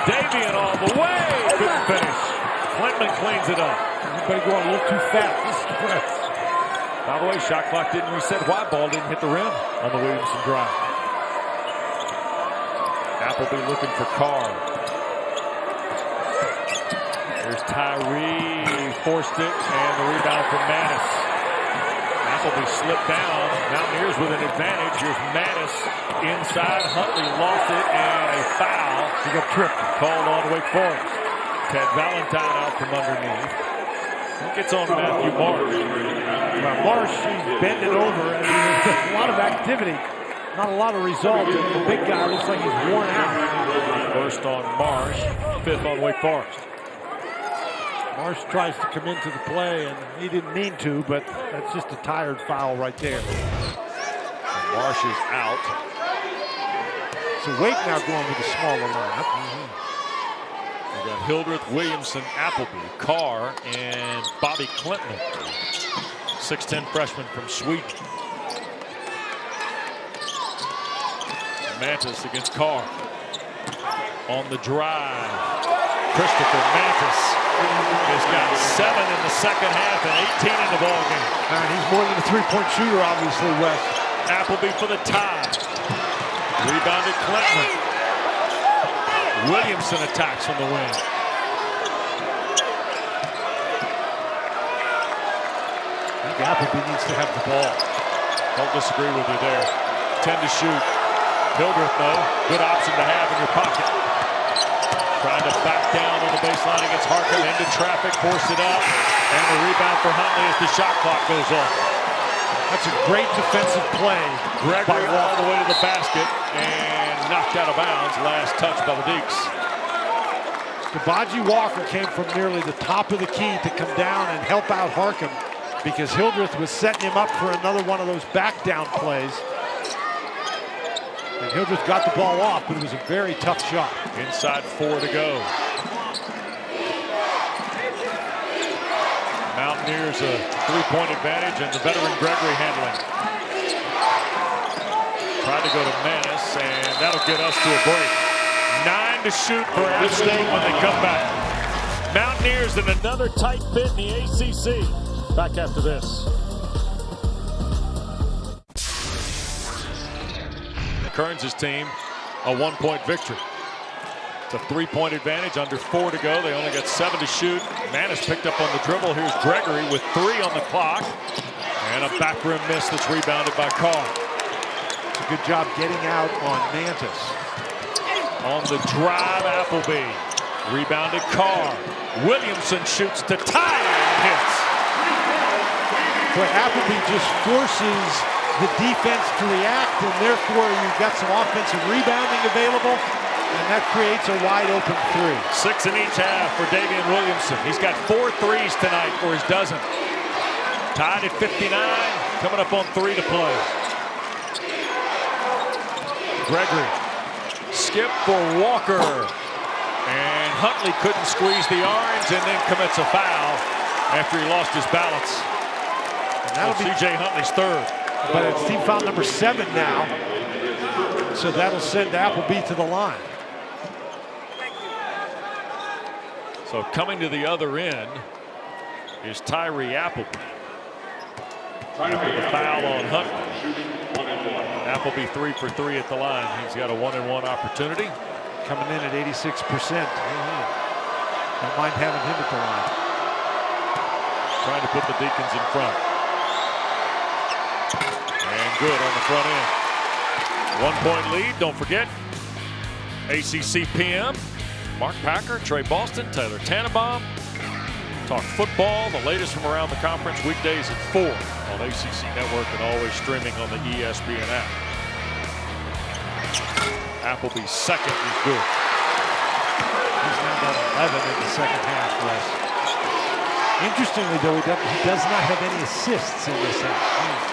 Davian all the way. Couldn't finish. Clinton cleans it up. Everybody going a little too fast. By the way, shot clock didn't reset. Why ball didn't hit the rim on the Williamson drive. Appleby looking for Carr. There's Tyree, forced it, and the rebound from Mattis. Appleby slipped down. Mountaineers with an advantage. Here's Mattis inside. Huntley lost it, and a foul. He got tripped. Called on Wake Forest. Ted Valentine out from underneath. He gets on Matthew Marsh. Well, Marsh, he's bending over, and there's a lot of activity. Not a lot of result. The big guy looks like he's worn out. First on Marsh, 5th on Wake Forest. Marsh tries to come into the play, and he didn't mean to, but that's just a tired foul right there. Marsh is out. So Wake now going with a smaller lineup. We got Hildreth, Williamson, Appleby, Carr, and Bobby Clinton. 6'10" freshman from Sweden. Mantis against Carr. On the drive. Christopher Mantis has got 7 in the second half and 18 in the ballgame. And he's more than a three-point shooter, obviously, Wes. Appleby for the tie. Rebounded Clinton. Williamson attacks on the wing. I think Appleby needs to have the ball. Don't disagree with you there. 10 to shoot. Hildreth, though, good option to have in your pocket. Trying to back down on the baseline against Harkham, into traffic, force it up, and the rebound for Huntley as the shot clock goes off. That's a great defensive play. Gregory all the way to the basket and knocked out of bounds. Last touch by the Deacs. Kabaji Walker came from nearly the top of the key to come down and help out Harkham because Hildreth was setting him up for another one of those back down plays. And Hildreth got the ball off, but it was a very tough shot. Inside 4 to go. Mountaineers a 3-point advantage, and the veteran Gregory handling. Tried to go to Mantis, and that'll get us to a break. 9 to shoot for App State when they come back. Mountaineers in another tight fit in the ACC. Back after this. Kearns' team, a 1-point victory. It's a 3-point advantage, under 4 to go. They only got 7 to shoot. Mantis picked up on the dribble. Here's Gregory with 3 on the clock. And a back rim miss that's rebounded by Carr. It's a good job getting out on Mantis. On the drive, Appleby. Rebounded Carr. Williamson shoots to tie and hits. Boy, Appleby just forces the defense to react, and therefore you've got some offensive rebounding available, and that creates a wide open 3. 6 in each half for Davian Williamson. He's got 4 threes tonight for his dozen. Tied at 59, coming up on 3 to play. Gregory, skip for Walker, and Huntley couldn't squeeze the orange and then commits a foul after he lost his balance. And that'll be C.J. Huntley's 3rd. But it's team foul number 7 now. So that'll send Appleby to the line. So coming to the other end is Tyree Appleby. After the foul on Huntley. Appleby 3 for 3 at the line. He's got a 1-and-1 opportunity. Coming in at 86%. Don't mind having him at the line. Trying to put the Deacons in front. And good on the front end. 1-point lead. Don't forget, ACC PM. Mark Packer, Trey Boston, Taylor Tannenbaum. Talk football, the latest from around the conference, weekdays at 4 on ACC Network and always streaming on the ESPN app. Appleby's second is good. He's now got 11 in the second half, Wes. Interestingly, though, he does not have any assists in this half.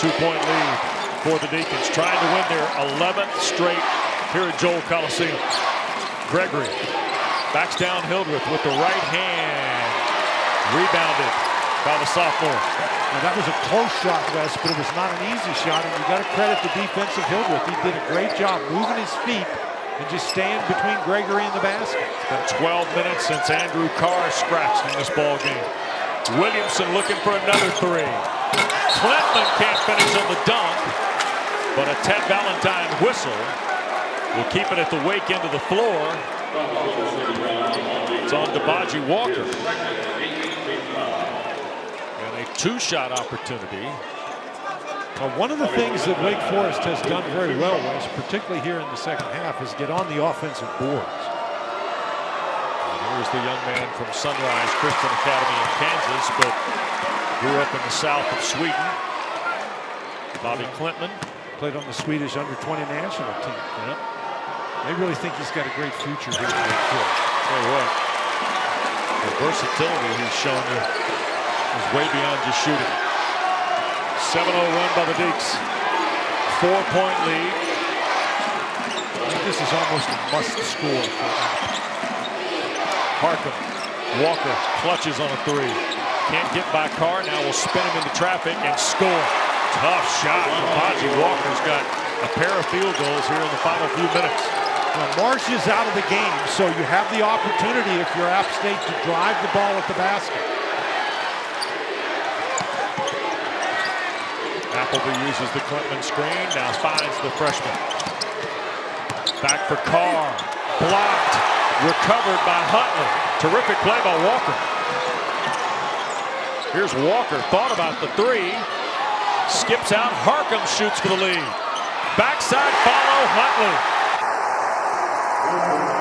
2-point lead for the Deacons, trying to win their 11th straight here at Joel Coliseum. Gregory backs down Hildreth with the right hand. Rebounded by the sophomore. Now that was a close shot, Wes, but it was not an easy shot, and you got to credit the defensive Hildreth. He did a great job moving his feet and just staying between Gregory and the basket. It's been 12 minutes since Andrew Carr scratched in this ball game. Williamson looking for another three. Klentman can't finish on the dunk, but a Ted Valentine whistle will keep it at the wake end of the floor. It's on Debaji Walker. And a two-shot opportunity. Well, one of the things that Wake Forest has done very well, Wes, particularly here in the second half, is get on the offensive boards. And here's the young man from Sunrise Christian Academy in Kansas, but grew up in the south of Sweden. Bobby Klentman. Played on the Swedish under-20 national team. Yeah. They really think he's got a great future here at Wake Forest. Tell you what, the versatility he's shown you is way beyond just shooting. 7-0 run by the Deacs. 4-point lead. I think this is almost a must score for them. Harkham. Walker clutches on a three. Can't get by Carr. Now will spin him into traffic and score. Tough shot. Debaji Walker's got a pair of field goals here in the final few minutes. Well, Marsh is out of the game, so you have the opportunity if you're App State to drive the ball at the basket. Appleby uses the Klentman screen. Now finds the freshman. Back for Carr. Blocked. Recovered by Huntley. Terrific play by Walker. Here's Walker. Thought about the three. Skips out. Harkham shoots for the lead. Backside follow. Huntley.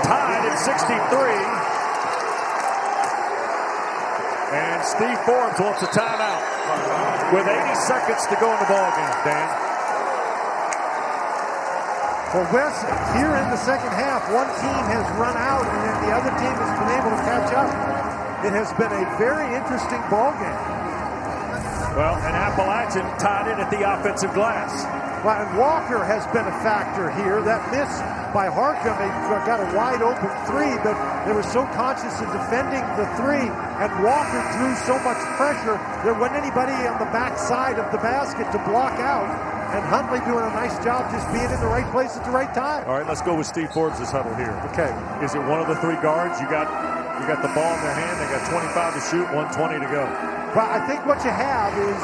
Tied at 63. And Steve Forbes wants a timeout with 80 seconds to go in the ball game. Dan. Well, Wes, here in the second half, one team has run out and then the other team has been able to catch up. It has been a very interesting ball game. Well, and Appalachian tied it at the offensive glass. Well, and Walker has been a factor here. That miss by Harkham, they got a wide open three, but they were so conscious of defending the three, and Walker drew so much pressure, there wasn't anybody on the backside of the basket to block out, and Huntley doing a nice job just being in the right place at the right time. All right, let's go with Steve Forbes' huddle here. Okay. Is it one of the three guards? You got the ball in their hand, they got 25 to shoot, 120 to go. Well, I think what you have is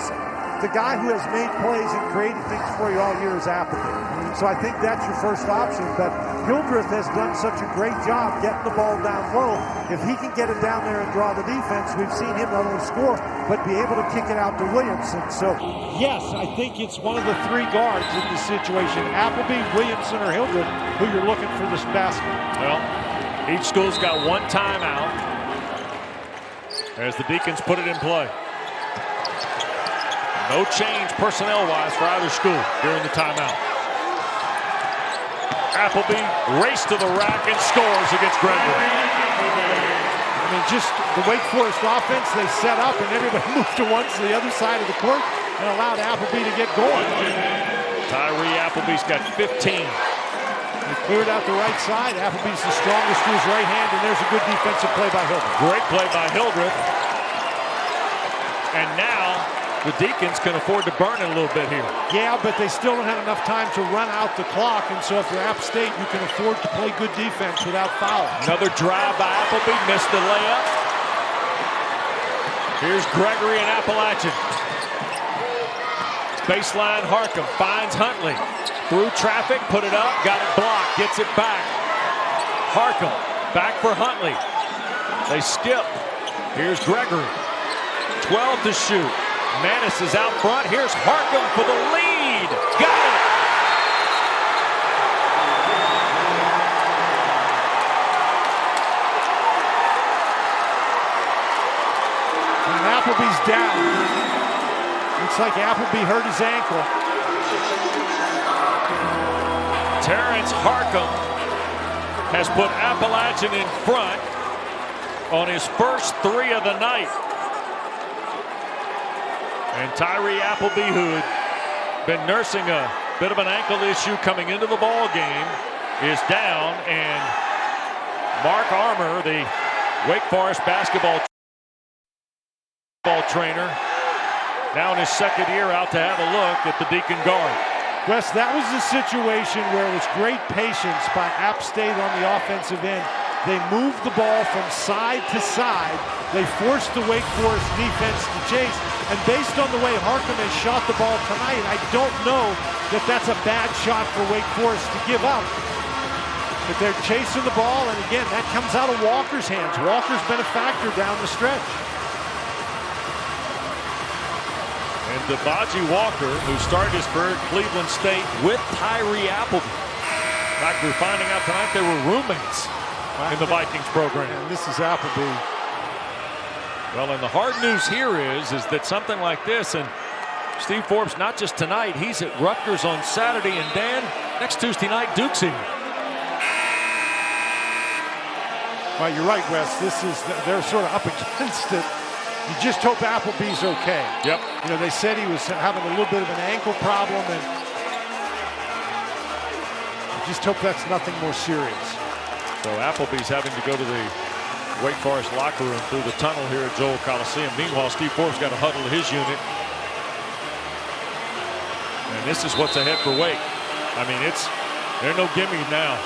the guy who has made plays and created things for you all year is Appleby. So I think that's your first option. But Hildreth has done such a great job getting the ball down low. If he can get it down there and draw the defense, we've seen him not only score, but be able to kick it out to Williamson. So, yes, I think it's one of the three guards in this situation. Appleby, Williamson, or Hildreth, who you're looking for this basket. Well, each school's got one timeout as the Deacons put it in play. No change personnel-wise for either school during the timeout. Appleby race to the rack and scores against Gregory. I mean, just the Wake Forest offense, they set up and everybody moved to the other side of the court and allowed Appleby to get going. Tyree Appleby's got 15. He cleared out the right side. Appleby's the strongest to his right hand, and there's a good defensive play by Hildreth. Great play by Hildreth. And now the Deacons can afford to burn it a little bit here. Yeah, but they still don't have enough time to run out the clock, and so if you're App State, you can afford to play good defense without fouling. Another drive by Appleby, missed the layup. Here's Gregory and Appalachian. Baseline Harkham finds Huntley. Through traffic, put it up, got it blocked, gets it back. Harkham back for Huntley. They skip. Here's Gregory. 12 to shoot. Manis is out front. Here's Harkham for the lead. Got it. And Appleby's down. Looks like Appleby hurt his ankle. Terrence Harkham has put Appalachian in front on his first three of the night. And Tyree Appleby, who had been nursing a bit of an ankle issue coming into the ball game, is down, and Mark Armour, the Wake Forest basketball trainer, now in his second year out to have a look at the Deacon guard. Wes, that was a situation where it was great patience by App State on the offensive end. They moved the ball from side to side. They forced the Wake Forest defense to chase. And based on the way Harkham has shot the ball tonight, I don't know that that's a bad shot for Wake Forest to give up. But they're chasing the ball, and again, that comes out of Walker's hands. Walker's been a factor down the stretch. And Debaji Walker, who started his career at Cleveland State with Tyree Appleby. In fact, we're finding out tonight they were roommates in the Vikings program. And this is Appleby. Well, and the hard news here is that something like this, and Steve Forbes, not just tonight, he's at Rutgers on Saturday, and Dan, next Tuesday night, Duke's here. Well, you're right, Wes. They're sort of up against it. You just hope Appleby's okay. Yep. You know, they said he was having a little bit of an ankle problem, and you just hope that's nothing more serious. So Appleby's having to go to the Wake Forest locker room through the tunnel here at Joel Coliseum. Meanwhile, Steve Forbes got to huddle his unit. And this is what's ahead for Wake. I mean, they're no gimme now.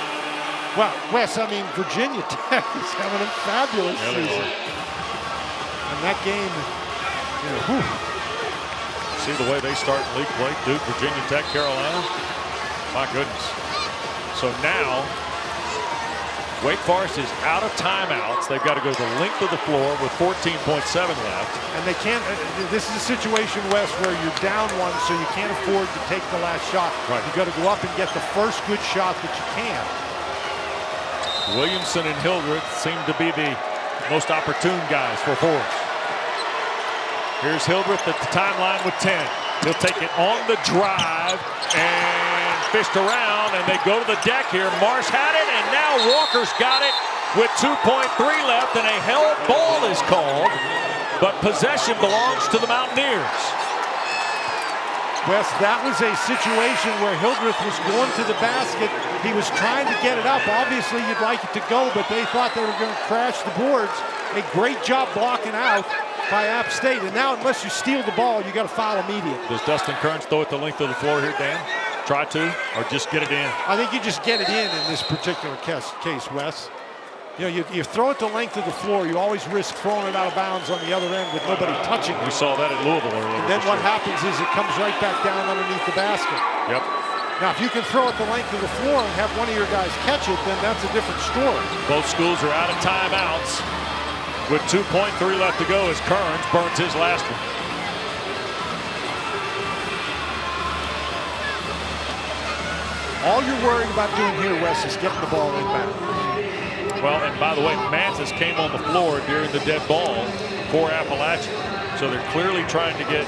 Well, Wes, I mean, Virginia Tech is having a fabulous season. And that game, you know, whew. See the way they start in league play? Duke, Virginia Tech, Carolina. My goodness. So now, Wake Forest is out of timeouts. They've got to go the length of the floor with 14.7 left. And they can't, this is a situation, Wes, where you're down one, so you can't afford to take the last shot. Right. You've got to go up and get the first good shot that you can. Williamson and Hildreth seem to be the most opportune guys for Forbes. Here's Hildreth at the timeline with 10. He'll take it on the drive and fished around, and they go to the deck here. Marsh had it, and now Walker's got it with 2.3 left, and a held ball is called, but possession belongs to the Mountaineers. Wes, that was a situation where Hildreth was going to the basket. He was trying to get it up. Obviously, you'd like it to go, but they thought they were going to crash the boards. A great job blocking out by App State. And now, unless you steal the ball, you got to foul immediately. Does Dustin Kearns throw it the length of the floor here, Dan? Try to, or just get it in? I think you just get it in this particular case, Wes. You know, you throw it the length of the floor, you always risk throwing it out of bounds on the other end with nobody touching it. We saw that at Louisville earlier. And then what happens is it comes right back down underneath the basket. Yep. Now, if you can throw it the length of the floor and have one of your guys catch it, then that's a different story. Both schools are out of timeouts with 2.3 left to go as Kearns burns his last one. All you're worried about doing here, Wes, is getting the ball inbound. Well, and by the way, Mantis came on the floor during the dead ball for Appalachian. So they're clearly trying to get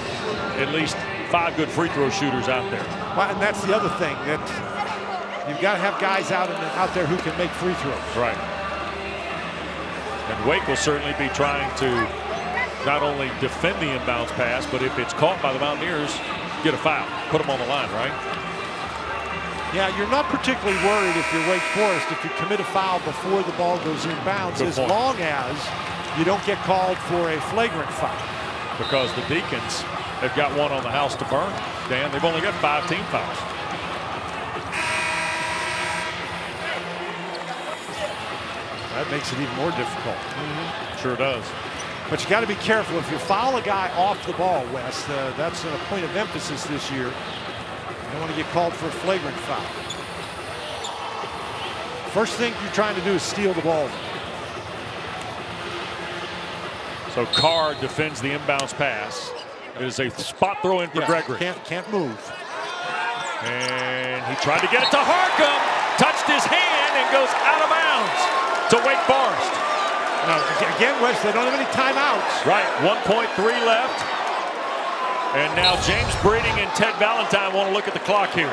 at least 5 good free throw shooters out there. Well, and that's the other thing, that you've got to have guys out there who can make free throws. Right. And Wake will certainly be trying to not only defend the inbounds pass, but if it's caught by the Mountaineers, get a foul. Put them on the line, right? Yeah, you're not particularly worried if you're Wake Forest if you commit a foul before the ball goes inbounds, as long as you don't get called for a flagrant foul. Because the Deacons have got one on the house to burn. Dan, they've only got 5 team fouls. That makes it even more difficult. Sure does. But you got to be careful. If you foul a guy off the ball, Wes, that's a point of emphasis this year. You don't want to get called for a flagrant foul. First thing you're trying to do is steal the ball. So Carr defends the inbounds pass. It is a spot throw in for Gregory. Can't move. And he tried to get it to Harkham. Touched his hand and goes out of bounds to Wake Forest. Now, again, Wes, they don't have any timeouts. Right, 1.3 left. And now James Breeding and Ted Valentine want to look at the clock here.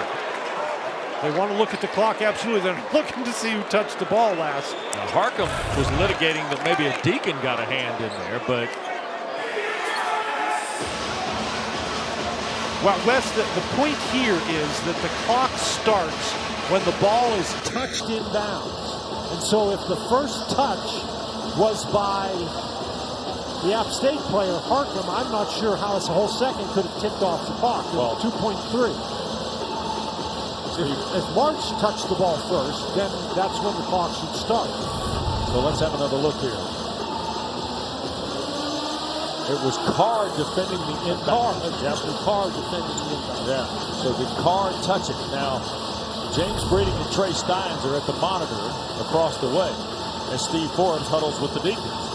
They want to look at the clock, absolutely. They're looking to see who touched the ball last. Now, Harkham was litigating that maybe a Deacon got a hand in there, but... Well, Wes, the point here is that the clock starts when the ball is touched inbounds. And so if the first touch was by the App State player, Harkham, I'm not sure how a whole second could have ticked off the clock. Well, 2.3. If March touched the ball first, then that's when the clock should start. So let's have another look here. It was Carr defending the inbound. Carr defending the inbound. Yeah. So did Carr touch it? Now, James Breeding and Trey Steins are at the monitor across the way as Steve Forbes huddles with the Deacons.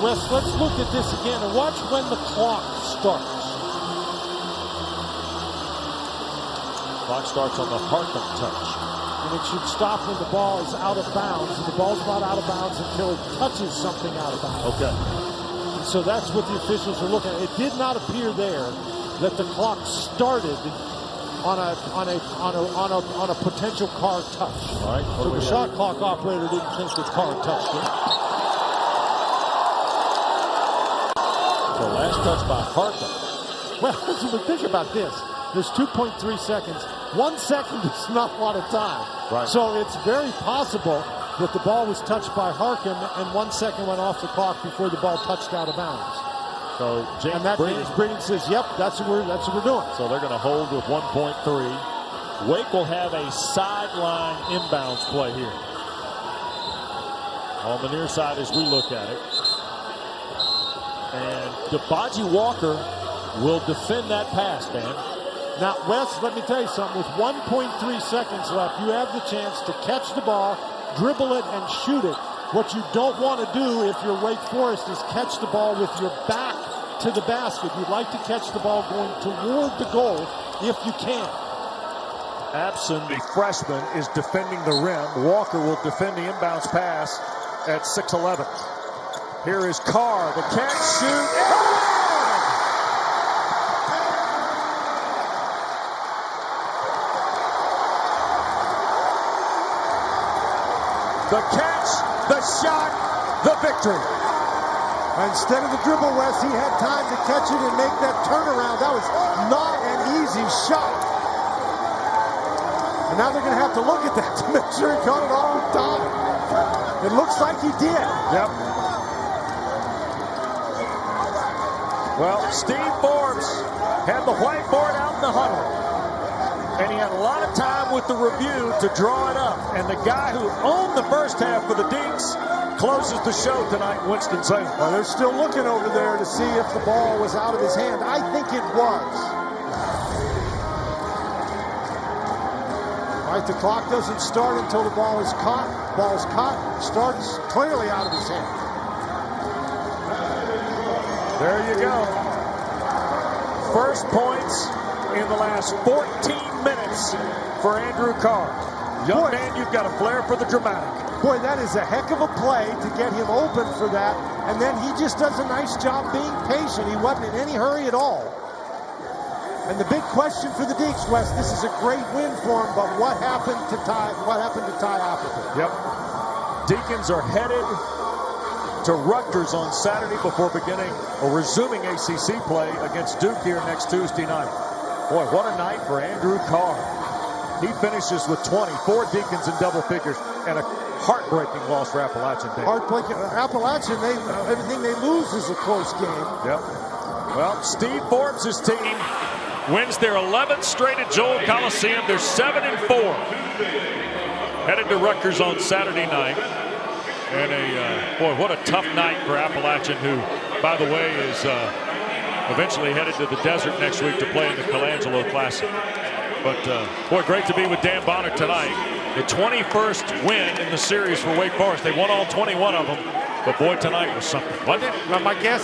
Wes, let's look at this again and watch when the clock starts. Clock starts on the Harkham touch. And it should stop when the ball is out of bounds. And the ball's not out of bounds until it touches something out of bounds. Okay. And so that's what the officials are looking at. It did not appear there that the clock started on a potential Carr touch. All right. So the shot clock operator didn't think that Carr touched it. So last touch by Harkham. Well, think about this. There's 2.3 seconds. 1 second is not a lot of time. Right. So it's very possible that the ball was touched by Harkham and 1 second went off the clock before the ball touched out of bounds. So James Breeding says, yep, that's what we're doing. So they're going to hold with 1.3. Wake will have a sideline inbounds play here. On the near side as we look at it. And Debaji Walker will defend that pass, Dan. Now, Wes, let me tell you something. With 1.3 seconds left, you have the chance to catch the ball, dribble it, and shoot it. What you don't want to do if you're Wake Forest is catch the ball with your back to the basket. You'd like to catch the ball going toward the goal if you can. Abson, the freshman, is defending the rim. Walker will defend the inbounds pass at 6'11". Here is Carr, the catch, shoot, the catch, the shot, the victory. Instead of the dribble, Wes, he had time to catch it and make that turnaround. That was not an easy shot. And now they're going to have to look at that to make sure he caught it off the top. It looks like he did. Yep. Well, Steve Forbes had the whiteboard out in the huddle. And he had a lot of time with the review to draw it up. And the guy who owned the first half for the Deacs closes the show tonight, Winston-Salem. Well, they're still looking over there to see if the ball was out of his hand. I think it was. Right, the clock doesn't start until the ball is caught. Ball's caught, starts clearly out of his hand. There you go. First points in the last 14 minutes for Andrew Carr. Young man, you've got a flair for the dramatic. Boy, that is a heck of a play to get him open for that. And then he just does a nice job being patient. He wasn't in any hurry at all. And the big question for the Deacs, Wes, this is a great win for him, but what happened to Ty Appleby? Yep. Deacons are headed to Rutgers on Saturday before beginning or resuming ACC play against Duke here next Tuesday night. Boy, what a night for Andrew Carr. He finishes with 20, 4 Deacons in double figures, and a heartbreaking loss for Appalachian. Heartbreaking. Appalachian, everything they lose is a close game. Yep. Well, Steve Forbes' team wins their 11th straight at Joel Coliseum. They're 7-4. Headed to Rutgers on Saturday night. And boy, what a tough night for Appalachian, who, by the way, is eventually headed to the desert next week to play in the Colangelo Classic. But, boy, great to be with Dan Bonner tonight. The 21st win in the series for Wake Forest. They won all 21 of them. But, boy, tonight was something, wasn't it? My guess